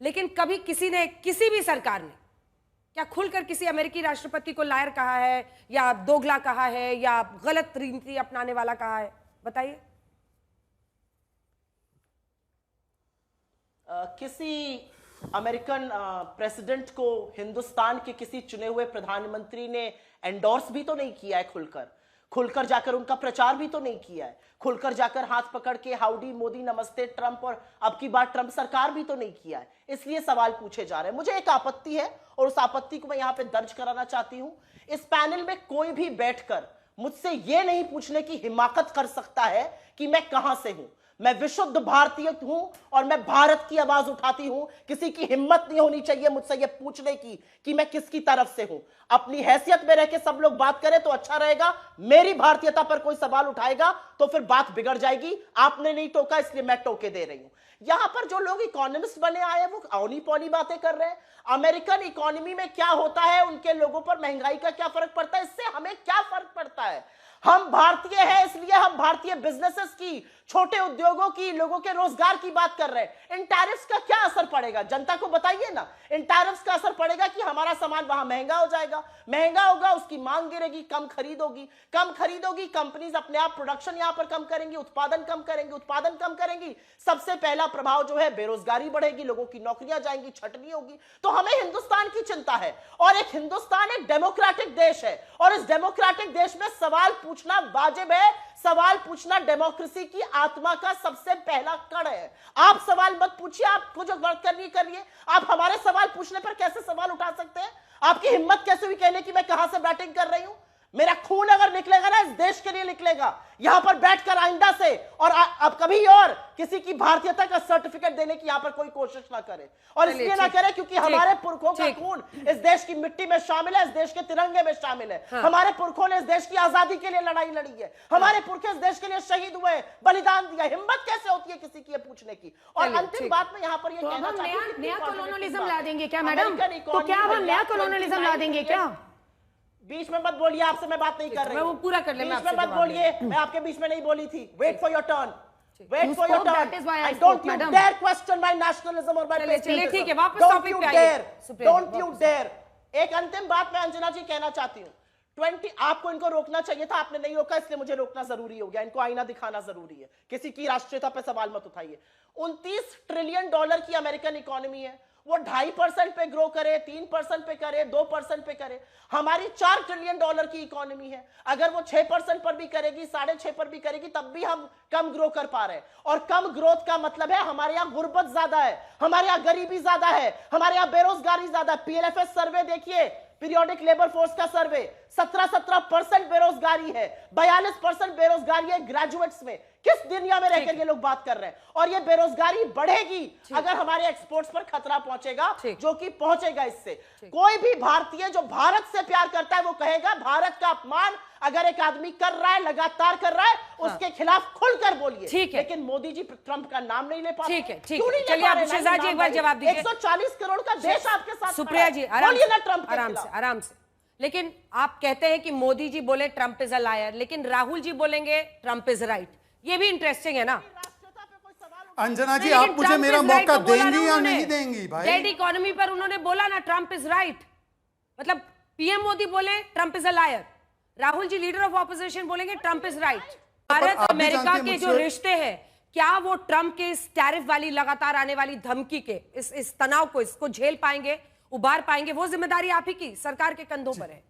लेकिन कभी किसी ने, किसी भी सरकार ने क्या खुलकर किसी अमेरिकी राष्ट्रपति को लायर कहा है, या दोगला कहा है, या गलत नीति अपनाने वाला कहा है? बताइए। किसी अमेरिकन प्रेसिडेंट को हिंदुस्तान के किसी चुने हुए प्रधानमंत्री ने एंडोर्स भी तो नहीं किया है, खुलकर जाकर उनका प्रचार भी तो नहीं किया है, खुलकर जाकर हाथ पकड़ के हाउडी मोदी, नमस्ते ट्रंप और अब की बार ट्रंप सरकार भी तो नहीं किया है। इसलिए सवाल पूछे जा रहे हैं। मुझे एक आपत्ति है और उस आपत्ति को मैं यहां पे दर्ज कराना चाहती हूं। इस पैनल में कोई भी बैठकर मुझसे यह नहीं पूछने की हिमाकत कर सकता है कि मैं कहां से हूं। मैं विशुद्ध भारतीय हूं और मैं भारत की आवाज उठाती हूं। किसी की हिम्मत नहीं होनी चाहिए मुझसे ये पूछने की कि मैं किसकी तरफ से हूं। अपनी हैसियत में रह के सब लोग बात करें तो अच्छा रहेगा। मेरी भारतीयता पर कोई सवाल उठाएगा तो फिर बात बिगड़ जाएगी। आपने नहीं टोका इसलिए मैं टोके दे रही हूं। यहां पर जो लोग इकोनॉमिस्ट बने आए हैं वो औनी पौनी बातें कर रहे हैं। अमेरिकन इकोनॉमी में क्या होता है, उनके लोगों पर महंगाई का क्या फर्क पड़ता है, इससे हमें क्या फर्क पड़ता है। हम भारतीय हैं इसलिए हम भारतीय बिजनेसेस की, छोटे उद्योगों की, लोगों के रोजगार की बात कर रहे हैं। इन टैरिफ्स का क्या असर पड़ेगा जनता को बताइए ना। इन टैरिफ्स का असर पड़ेगा कि हमारा सामान वहां महंगा हो जाएगा, महंगा होगा, उसकी मांग गिरेगी, कम खरीद होगी, कंपनीज अपने आप प्रोडक्शन यहां पर कम करेंगी, उत्पादन कम करेंगी। सबसे पहला प्रभाव जो है बेरोजगारी बढ़ेगी, लोगों की नौकरियां जाएंगी, छटनी होगी। तो हमें हिंदुस्तान की चिंता है और एक हिंदुस्तान एक डेमोक्रेटिक देश है और इस डेमोक्रेटिक देश में सवाल पूछना वाजिब है। सवाल पूछना डेमोक्रेसी की आत्मा का सबसे पहला कण है। आप सवाल मत पूछिए, आपको जो बात करनी करिए। आप हमारे सवाल पूछने पर कैसे सवाल उठा सकते हैं? आपकी हिम्मत कैसे हुई कहने की मैं कहां से बैटिंग कर रही हूं? मेरा खून अगर निकलेगा ना इस देश के लिए निकलेगा। यहां पर बैठकर आइंदा से और अब कभी और किसी की भारतीयता का सर्टिफिकेट देने की यहां पर कोई कोशिश ना करे। और इसलिए ना करे क्योंकि हमारे पुरखों का खून इस देश की मिट्टी में शामिल है, इस देश के तिरंगे में शामिल है। हमारे पुरखों ने इस देश की आजादी के लिए लड़ाई लड़ी है। हमारे पुरखे इस देश के लिए शहीद हुए, बलिदान दिया। हिम्मत कैसे होती है किसी की ये पूछने की? और अंतिम बात में यहां पर ये कहना चाहती हूं, नया कॉलोनियलिज्म ला देंगे क्या मैडम? तो क्या हम नया कॉलोनियलिज्म ला देंगे क्या? बीच में मत बोलिए, आपसे मैं बात नहीं कर रही। मैं वो पूरा कर ले, बीच में मत बोलिए, मैं आपके बीच में नहीं बोली थी। Wait for your turn, wait for your turn. I don't you dare question my nationalism और माय पेट्रियटिज्म। ठीक है, वापस टॉपिक पे आइए। Don't you dare. एक अंतिम बात मैं अंजना जी कहना चाहती हूँ। 20 आपको इनको रोकना चाहिए था, आपने नहीं रोका, इसलिए मुझे रोकना जरूरी हो गया। इनको आईना दिखाना जरूरी है। किसी की राष्ट्रीयता पे सवाल मत उठाइए। 29 ट्रिलियन डॉलर की अमेरिकन इकोनॉमी है। वो 2.5% पे ग्रो करे, 3% पे करे, 2% पे करे। हमारी 4 ट्रिलियन डॉलर की इकोनॉमी है। अगर वो 6% पर भी करेगी, 6.5 पर भी करेगी, तब भी हम कम ग्रो कर पा रहे हैं। और कम ग्रोथ का मतलब है हमारे यहाँ गुर्बत ज्यादा है, हमारे यहाँ गरीबी ज्यादा है, हमारे यहाँ बेरोजगारी ज्यादा है। पीएलएफएस सर्वे देखिए, पीरियोडिक लेबर फोर्स का सर्वे, 17% बेरोजगारी है, 42% बेरोजगारी है ग्रेजुएट्स में। किस दुनिया में रहकर ये लोग बात कर रहे हैं? और ये बेरोजगारी बढ़ेगी अगर हमारे एक्सपोर्ट्स पर खतरा पहुंचेगा, जो कि पहुंचेगा इससे। कोई भी भारतीय जो भारत से प्यार करता है वो कहेगा भारत का अपमान अगर एक आदमी कर रहा है, लगातार कर रहा है, उसके खिलाफ खुलकर बोलिए। ठीक है, लेकिन मोदी जी ट्रंप का नाम नहीं ले पाते। ठीक है, चलिए आप शहजाद जी एक बार जवाब दीजिए। 140 करोड़ का देश आपके साथ। सुप्रिया जी बोलिए ना ट्रंप आराम से। लेकिन आप कहते हैं कि मोदी जी बोले ट्रंप इज अ लायर, लेकिन राहुल जी बोलेंगे ट्रंप इज राइट। ये भी इंटरेस्टिंग है ना। अंजना जी आप मुझे मेरा मौका देंगी या नहीं देंगी भाई? डेड इकोनॉमी पर उन्होंने बोला ना ट्रंप इज राइट, मतलब पीएम मोदी बोले Trump is a liar, Rahul ji leader of opposition बोलेंगे Trump is right. Bharat America के जो रिश्ते हैं, क्या वो ट्रंप के इस टैरिफ वाली लगातार आने वाली धमकी के इस तनाव को, इसको झेल पाएंगे, उबार पाएंगे? वो जिम्मेदारी आप ही की सरकार के कंधों पर है।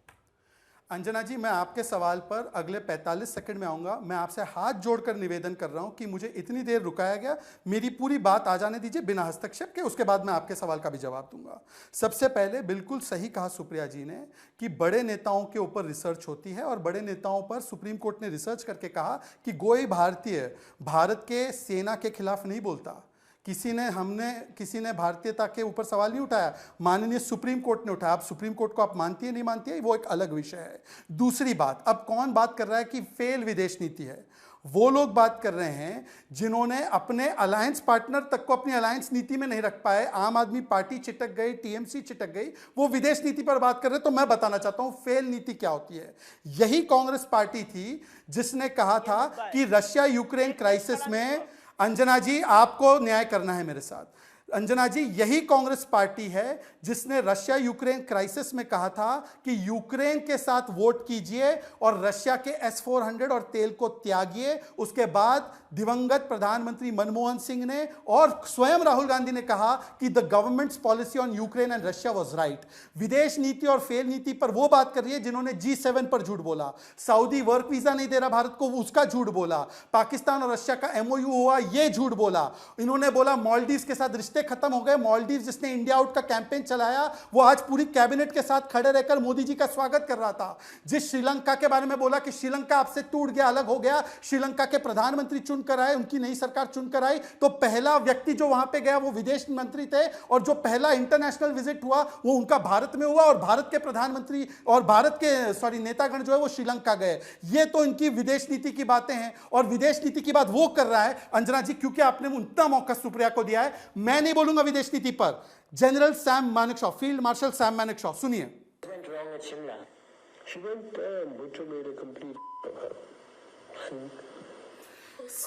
अंजना जी मैं आपके सवाल पर अगले 45 सेकंड में आऊंगा। मैं आपसे हाथ जोड़कर निवेदन कर रहा हूं कि मुझे इतनी देर रुकाया गया, मेरी पूरी बात आ जाने दीजिए बिना हस्तक्षेप के, उसके बाद मैं आपके सवाल का भी जवाब दूंगा। सबसे पहले बिल्कुल सही कहा सुप्रिया जी ने कि बड़े नेताओं के ऊपर रिसर्च होती है और बड़े नेताओं पर सुप्रीम कोर्ट ने रिसर्च करके कहा कि कोई भारतीय भारत के सेना के खिलाफ नहीं बोलता। किसी ने भारतीयता के ऊपर सवाल नहीं उठाया, माननीय सुप्रीम कोर्ट ने उठाया। अब सुप्रीम कोर्ट को आप मानती है नहीं मानती है वो एक अलग विषय है। दूसरी बात, अब कौन बात कर रहा है कि फेल विदेश नीति है? वो लोग बात कर रहे हैं जिन्होंने अपने अलायंस पार्टनर तक को अपनी अलायंस नीति में नहीं रख पाए। आम आदमी पार्टी चिटक गई, टीएमसी चिटक गई, वो विदेश नीति पर बात कर रहे हैं। तो मैं बताना चाहता हूं फेल नीति क्या होती है। यही कांग्रेस पार्टी थी जिसने कहा था कि रशिया यूक्रेन क्राइसिस में, अंजना जी आपको न्याय करना है मेरे साथ। अंजना जी यही कांग्रेस पार्टी है जिसने रशिया यूक्रेन क्राइसिस में कहा था कि यूक्रेन के साथ वोट कीजिए और रशिया के S-400 और तेल को त्यागिए। उसके बाद दिवंगत प्रधानमंत्री मनमोहन सिंह ने और स्वयं राहुल गांधी ने कहा कि the governments policy on Ukraine and Russia was right. विदेश नीति और फेल नीति पर वो बात कर रही है जिन्होंने G7 पर झूठ बोला, सऊदी वर्क वीजा नहीं दे रहा भारत को, उसका झूठ बोला, पाकिस्तान और रशिया का MOU हुआ, ये झूठ बोला। इन्होंने बोला मालदीव के साथ रिश्ते खत्म हो गए। मालदीव जिसने इंडिया आउट का कैंपेन चलाया वो आज पूरी कैबिनेट के साथ खड़े रहकर मोदी जी का स्वागत कर रहा था। जिस श्रीलंका के बारे में बोला कि श्रीलंका आपसे टूट गया, अलग हो गया, श्रीलंका के प्रधानमंत्री चुनकर आए, उनकी नई सरकार चुनकर आई, तो पहला व्यक्ति जो वहां पे गया वो विदेश मंत्री थे और जो पहला इंटरनेशनल विजिट हुआ वो उनका भारत में हुआ और भारत के प्रधानमंत्री और भारत के नेतागण जो है वो श्रीलंका गए। ये तो इनकी विदेश नीति की बातें हैं और विदेश नीति की बात वो कर रहा है अंजना जी क्योंकि आपने उतना मौका सुप्रिया को दिया है। मैं नहीं बोलूंगा विदेश नीति पर। General Sam Manekshaw, field marshal Sam Manekshaw, सुनिए।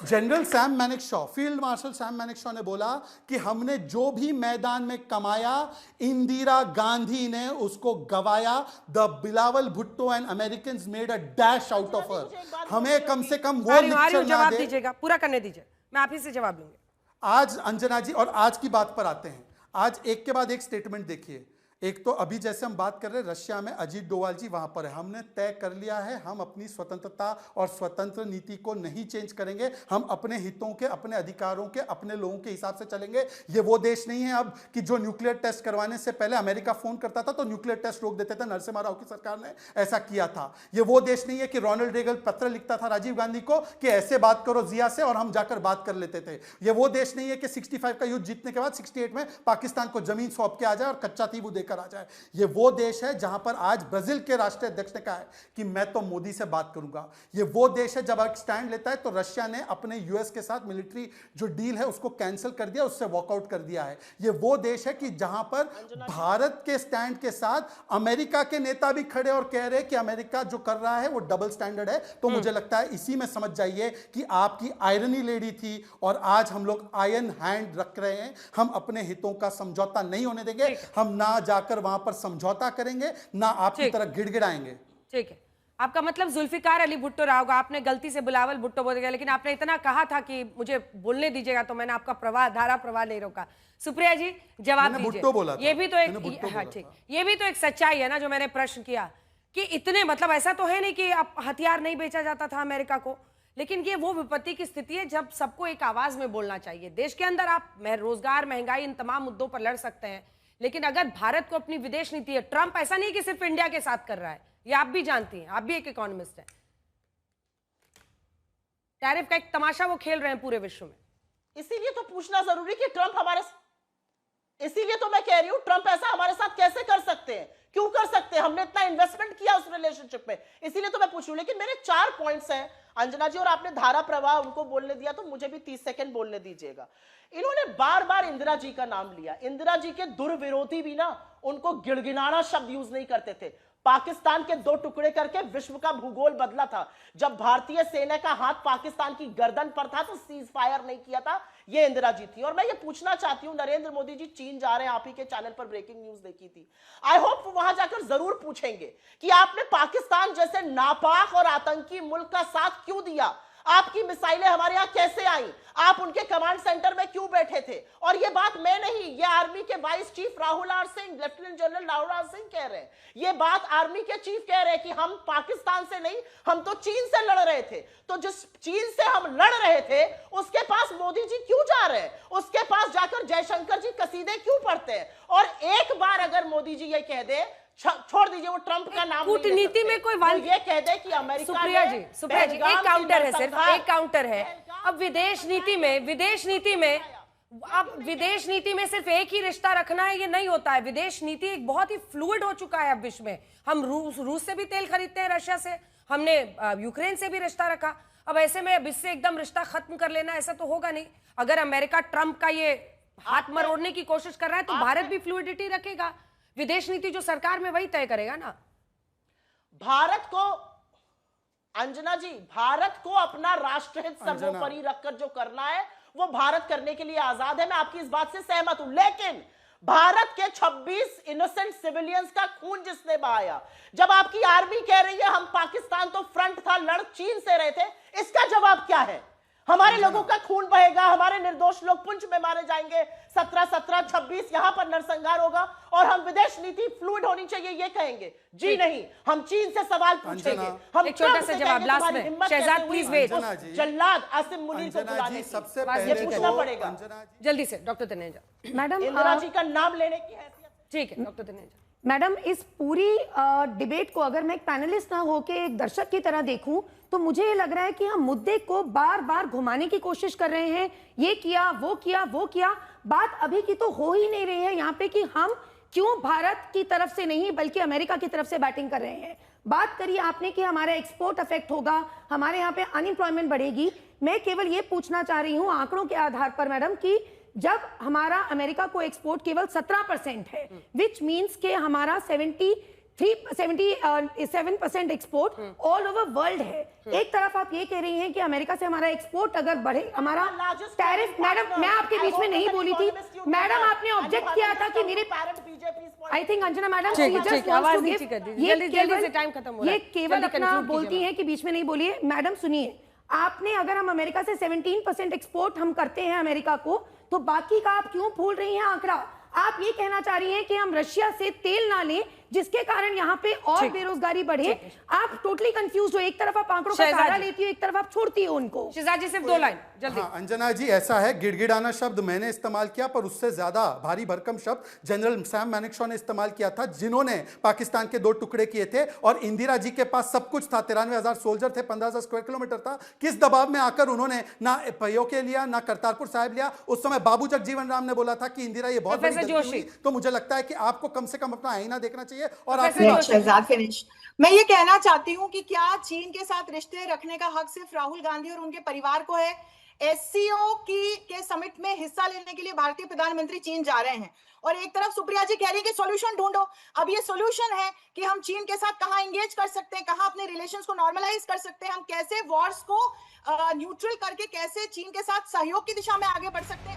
General Sam Manekshaw, field marshal Sam Manekshaw ने बोला कि हमने जो भी मैदान में कमाया इंदिरा गांधी ने उसको गवाया। The Bilawal Bhutto and Americans made a dash out of her. हमें कम से कम वो लेक्चर ना जवाब दे। दीजिएगा, पूरा करने दीजिए, मैं आप ही से जवाब लूंगी। आज अंजना जी और आज की बात पर आते हैं। आज एक के बाद एक स्टेटमेंट देखिए। एक तो अभी जैसे हम बात कर रहे हैं रशिया में अजीत डोवाल जी वहां पर है। हमने तय कर लिया है हम अपनी स्वतंत्रता और स्वतंत्र नीति को नहीं चेंज करेंगे। हम अपने हितों के, अपने अधिकारों के, अपने लोगों के हिसाब से चलेंगे। ये वो देश नहीं है अब कि जो न्यूक्लियर टेस्ट करवाने से पहले अमेरिका फोन करता था तो न्यूक्लियर टेस्ट रोक देते थे। नरसिम्हा राव की सरकार ने ऐसा किया था। ये वो देश नहीं है कि रोनाल्ड रेगन पत्र लिखता था राजीव गांधी को कि ऐसे बात करो जिया से और हम जाकर बात कर लेते थे। ये वो देश नहीं है कि 65 का युद्ध जीतने के बाद 68 में पाकिस्तान को जमीन सौंप के आ जाए और कच्चा तीबू देकर आ जाए। ये वो देश है जहां पर आज ब्राजील के राष्ट्रीय अध्यक्ष ने कहा है कि मैं तो मोदी से बात करूंगा। ये वो देश है जब एक स्टैंड लेता है तो रशिया ने अपने यूएस के साथ मिलिट्री जो डील है उसको कैंसिल कर दिया, उससे वॉकआउट कर दिया है। ये वो देश है कि जहां पर भारत के स्टैंड के साथ अमेरिका के नेता भी खड़े और कह रहे हैं कि अमेरिका जो कर रहा है वो डबल स्टैंडर्ड है। तो मुझे लगता है इसी में समझ जाइए कि आपकी आयरनी लेडी थी और आज हम लोग आयरन हैंड रख रहे हैं। हम अपने हितों का समझौता नहीं होने देंगे। हम ना जाकर वहां पर समझौता करेंगे ना आपकी तरह गिड़गिड़ाएंगे। ठीक है, आपका मतलब जुल्फिकार अली भुट्टो रहा होगा। आपने गलती से बिलावल भुट्टो बोल दिया, लेकिन आपने इतना कहा था कि मुझे बोलने दीजिएगा तो मैंने आपका प्रवाह, धारा प्रवाह नहीं रोका। सुप्रिया जी जवाब दीजिए। ये भी तो एक, हाँ ठीक, ये भी तो एक सच्चाई है ना जो मैंने प्रश्न किया कि इतने, मतलब ऐसा तो है नहीं कि अब हथियार नहीं बेचा जाता था अमेरिका को, लेकिन ये वो विपत्ति की स्थिति है जब सबको एक आवाज में बोलना चाहिए। देश के अंदर आप रोजगार, महंगाई, इन तमाम मुद्दों पर लड़ सकते हैं, लेकिन अगर भारत को अपनी विदेश नीति है, ट्रंप ऐसा नहीं कि सिर्फ इंडिया के साथ कर रहा है, ये आप भी जानती हैं, आप भी एक इकोनॉमिस्ट हैं। टैरिफ का एक तमाशा वो खेल रहे हैं पूरे विश्व में। इसीलिए तो पूछना जरूरी कि ट्रंप हमारे, इसीलिए तो मैं कह रही हूं ट्रंप ऐसा हमारे साथ कैसे कर सकते हैं, क्यों कर सकते हैं? हमने इतना इन्वेस्टमेंट किया उस रिलेशनशिप में, इसीलिए तो मैं पूछ रही हूं। लेकिन मेरे 4 पॉइंट्स हैं अंजना जी, और आपने धारा प्रवाह उनको बोलने दिया तो मुझे भी 30 सेकंड बोलने दीजिएगा। इन्होंने बार बार इंदिरा जी का नाम लिया। इंदिरा जी के दुर्विरोधी भी ना उनको गिड़गिड़ाना शब्द यूज नहीं करते थे। पाकिस्तान के 2 टुकड़े करके विश्व का भूगोल बदला था। जब भारतीय सेना का हाथ पाकिस्तान की गर्दन पर था तो सीज फायर नहीं किया था, ये इंदिरा जी थी। और मैं ये पूछना चाहती हूं, नरेंद्र मोदी जी चीन जा रहे हैं, आप ही के चैनल पर ब्रेकिंग न्यूज देखी थी। आई होप वो वहां जाकर जरूर पूछेंगे कि आपने पाकिस्तान जैसे नापाक और आतंकी मुल्क का साथ क्यों दिया, आपकी मिसाइलें हमारे यहां कैसे आई, आप उनके कमांड सेंटर में क्यों बैठे थे। और ये बात मैं नहीं, ये आर्मी के vice chief Rahul R Singh, lieutenant general Rahul R Singh कह रहे हैं। ये बात आर्मी के चीफ कह रहे हैं कि हम पाकिस्तान से नहीं, हम तो चीन से लड़ रहे थे। तो जिस चीन से हम लड़ रहे थे उसके पास मोदी जी क्यों जा रहे हैं, उसके पास जाकर जयशंकर जी कसीदे क्यों पढ़ते हैं। और एक बार अगर मोदी जी ये कह दे, छोड़ दीजिए वो ट्रंप का नाम, कूटनीति में कोई वो ये कह दे कि अमेरिका, सुप्रिया जी एक काउंटर है, सिर्फ एक काउंटर है। अब विदेश नीति में सिर्फ एक ही रिश्ता रखना है, ये नहीं होता है। विदेश नीति एक बहुत ही फ्लूइड हो चुका है अब विश्व में। हम रूस से भी तेल खरीदते हैं, रशिया से, हमने यूक्रेन से भी रिश्ता रखा। अब ऐसे में अब इससे एकदम रिश्ता खत्म कर लेना, ऐसा तो होगा नहीं। अगर अमेरिका ट्रंप का ये हाथ मरोड़ने की कोशिश कर रहा है तो भारत भी फ्लूइडिटी रखेगा। विदेश नीति जो सरकार में वही तय करेगा ना। भारत को, अंजना जी, भारत को अपना राष्ट्रहित सर्वोपरि रखकर जो करना है वो भारत करने के लिए आजाद है। मैं आपकी इस बात से सहमत हूं, लेकिन भारत के 26 इनोसेंट सिविलियंस का खून जिसने बहाया, जब आपकी आर्मी कह रही है हम पाकिस्तान तो फ्रंट था, लड़ चीन से रहे थे, इसका जवाब क्या है? हमारे लोगों का खून बहेगा, हमारे निर्दोष लोग पुंछ में मारे जाएंगे, 17, 26 यहां पर नरसंहार होगा और हम विदेश नीति फ्लूइड होनी चाहिए ये कहेंगे। जी नहीं, हम चीन से सवाल पूछेंगे, हम एक छोटा सा जवाब लास्ट में। Shahzad please wait. जल्लाद आसिम मुनीर को बुलाने सबसे ये पूछना पड़ेगा जल्दी से। डॉक्टर तनेजा। मैडम इंदिरा जी का नाम लेने की हैसियत। ठीक है डॉक्टर तनेजा। मैडम, इस पूरी डिबेट को अगर मैं एक पैनलिस्ट ना होके एक दर्शक की तरह देखूं तो मुझे ये लग रहा है कि हम मुद्दे को बार बार घुमाने की कोशिश कर रहे हैं। ये किया, वो किया, वो किया। बात अभी की तो हो ही नहीं रही है यहाँ पे कि हम क्यों भारत की तरफ से नहीं बल्कि अमेरिका की तरफ से बैटिंग कर रहे हैं। बात करी आपने कि हमारा एक्सपोर्ट अफेक्ट होगा, हमारे यहाँ पे अनएम्प्लॉयमेंट बढ़ेगी। मैं केवल ये पूछना चाह रही हूँ आंकड़ों के आधार पर मैडम कि जब हमारा अमेरिका को एक्सपोर्ट केवल 17% है, विच मीन्स के हमारा 77% एक्सपोर्ट ऑल ओवर वर्ल्ड है। एक तरफ आप ये कह रही हैं कि अमेरिका से हमारा एक्सपोर्ट अगर बढ़े, हमारा टैरिफ। मैडम मैं आपके बीच में नहीं बोली थी मैडम, आपने ऑब्जेक्ट किया था कि मेरे आई थिंक अंजना मैडम आवाज नीचे कर दीजिए, जल्दी से टाइम खत्म हो रहा है। ये केवल अपना बोलती हैं कि बीच में नहीं बोलिए। मैडम सुनिए, आपने अगर हम अमेरिका से 17% एक्सपोर्ट हम करते हैं अमेरिका को, तो बाकी का आप क्यों भूल रही हैं आंकड़ा? आप ये कहना चाह रही हैं कि हम रशिया से तेल ना लें जिसके कारण यहाँ पे और बेरोजगारी बढ़े। आप टोटली कंफ्यूज हो, एक तरफ आप आंकड़ों का सहारा लेती हो, एक तरफ आप छोड़ती हो उनको। शहजाद जी सिर्फ 2 लाइन जल्दी। हाँ, अंजना जी ऐसा है, गिड़गिड़ाना शब्द मैंने इस्तेमाल किया पर उससे ज्यादा भारी भरकम शब्द जनरल सैम मैनेक्शॉ ने इस्तेमाल किया था, जिन्होंने पाकिस्तान के 2 टुकड़े किए थे और इंदिरा जी के पास सब कुछ था। 93,000 सोल्जर थे, 15,000 स्क्वायर किलोमीटर था। किस दबाव में आकर उन्होंने ना पीओके लिया ना करतारपुर साहिब लिया। उस समय बाबू जगजीवन राम ने बोला था कि इंदिरा ये बहुत बड़ी गलती हुई। तो मुझे लगता है कि आपको कम से कम अपना आईना देखना चाहिए। और शहजाद फिनिश। मैं ये कहना चाहती हूँ कि क्या चीन के साथ रिश्ते रखने का हक सिर्फ राहुल गांधी और उनके परिवार को है? एससीओ के समिट में हिस्सा लेने के लिए भारतीय प्रधानमंत्री चीन जा रहे हैं और एक तरफ सुप्रिया जी कह रही है कि सॉल्यूशन ढूंढो। अब ये सॉल्यूशन है कि हम चीन के साथ कहां एंगेज कर सकते हैं, कहां अपने रिलेशंस को नॉर्मलाइज कर सकते हैं, हम कैसे वॉर्स को न्यूट्रल करके कैसे चीन के साथ सहयोग की दिशा में आगे बढ़ सकते हैं।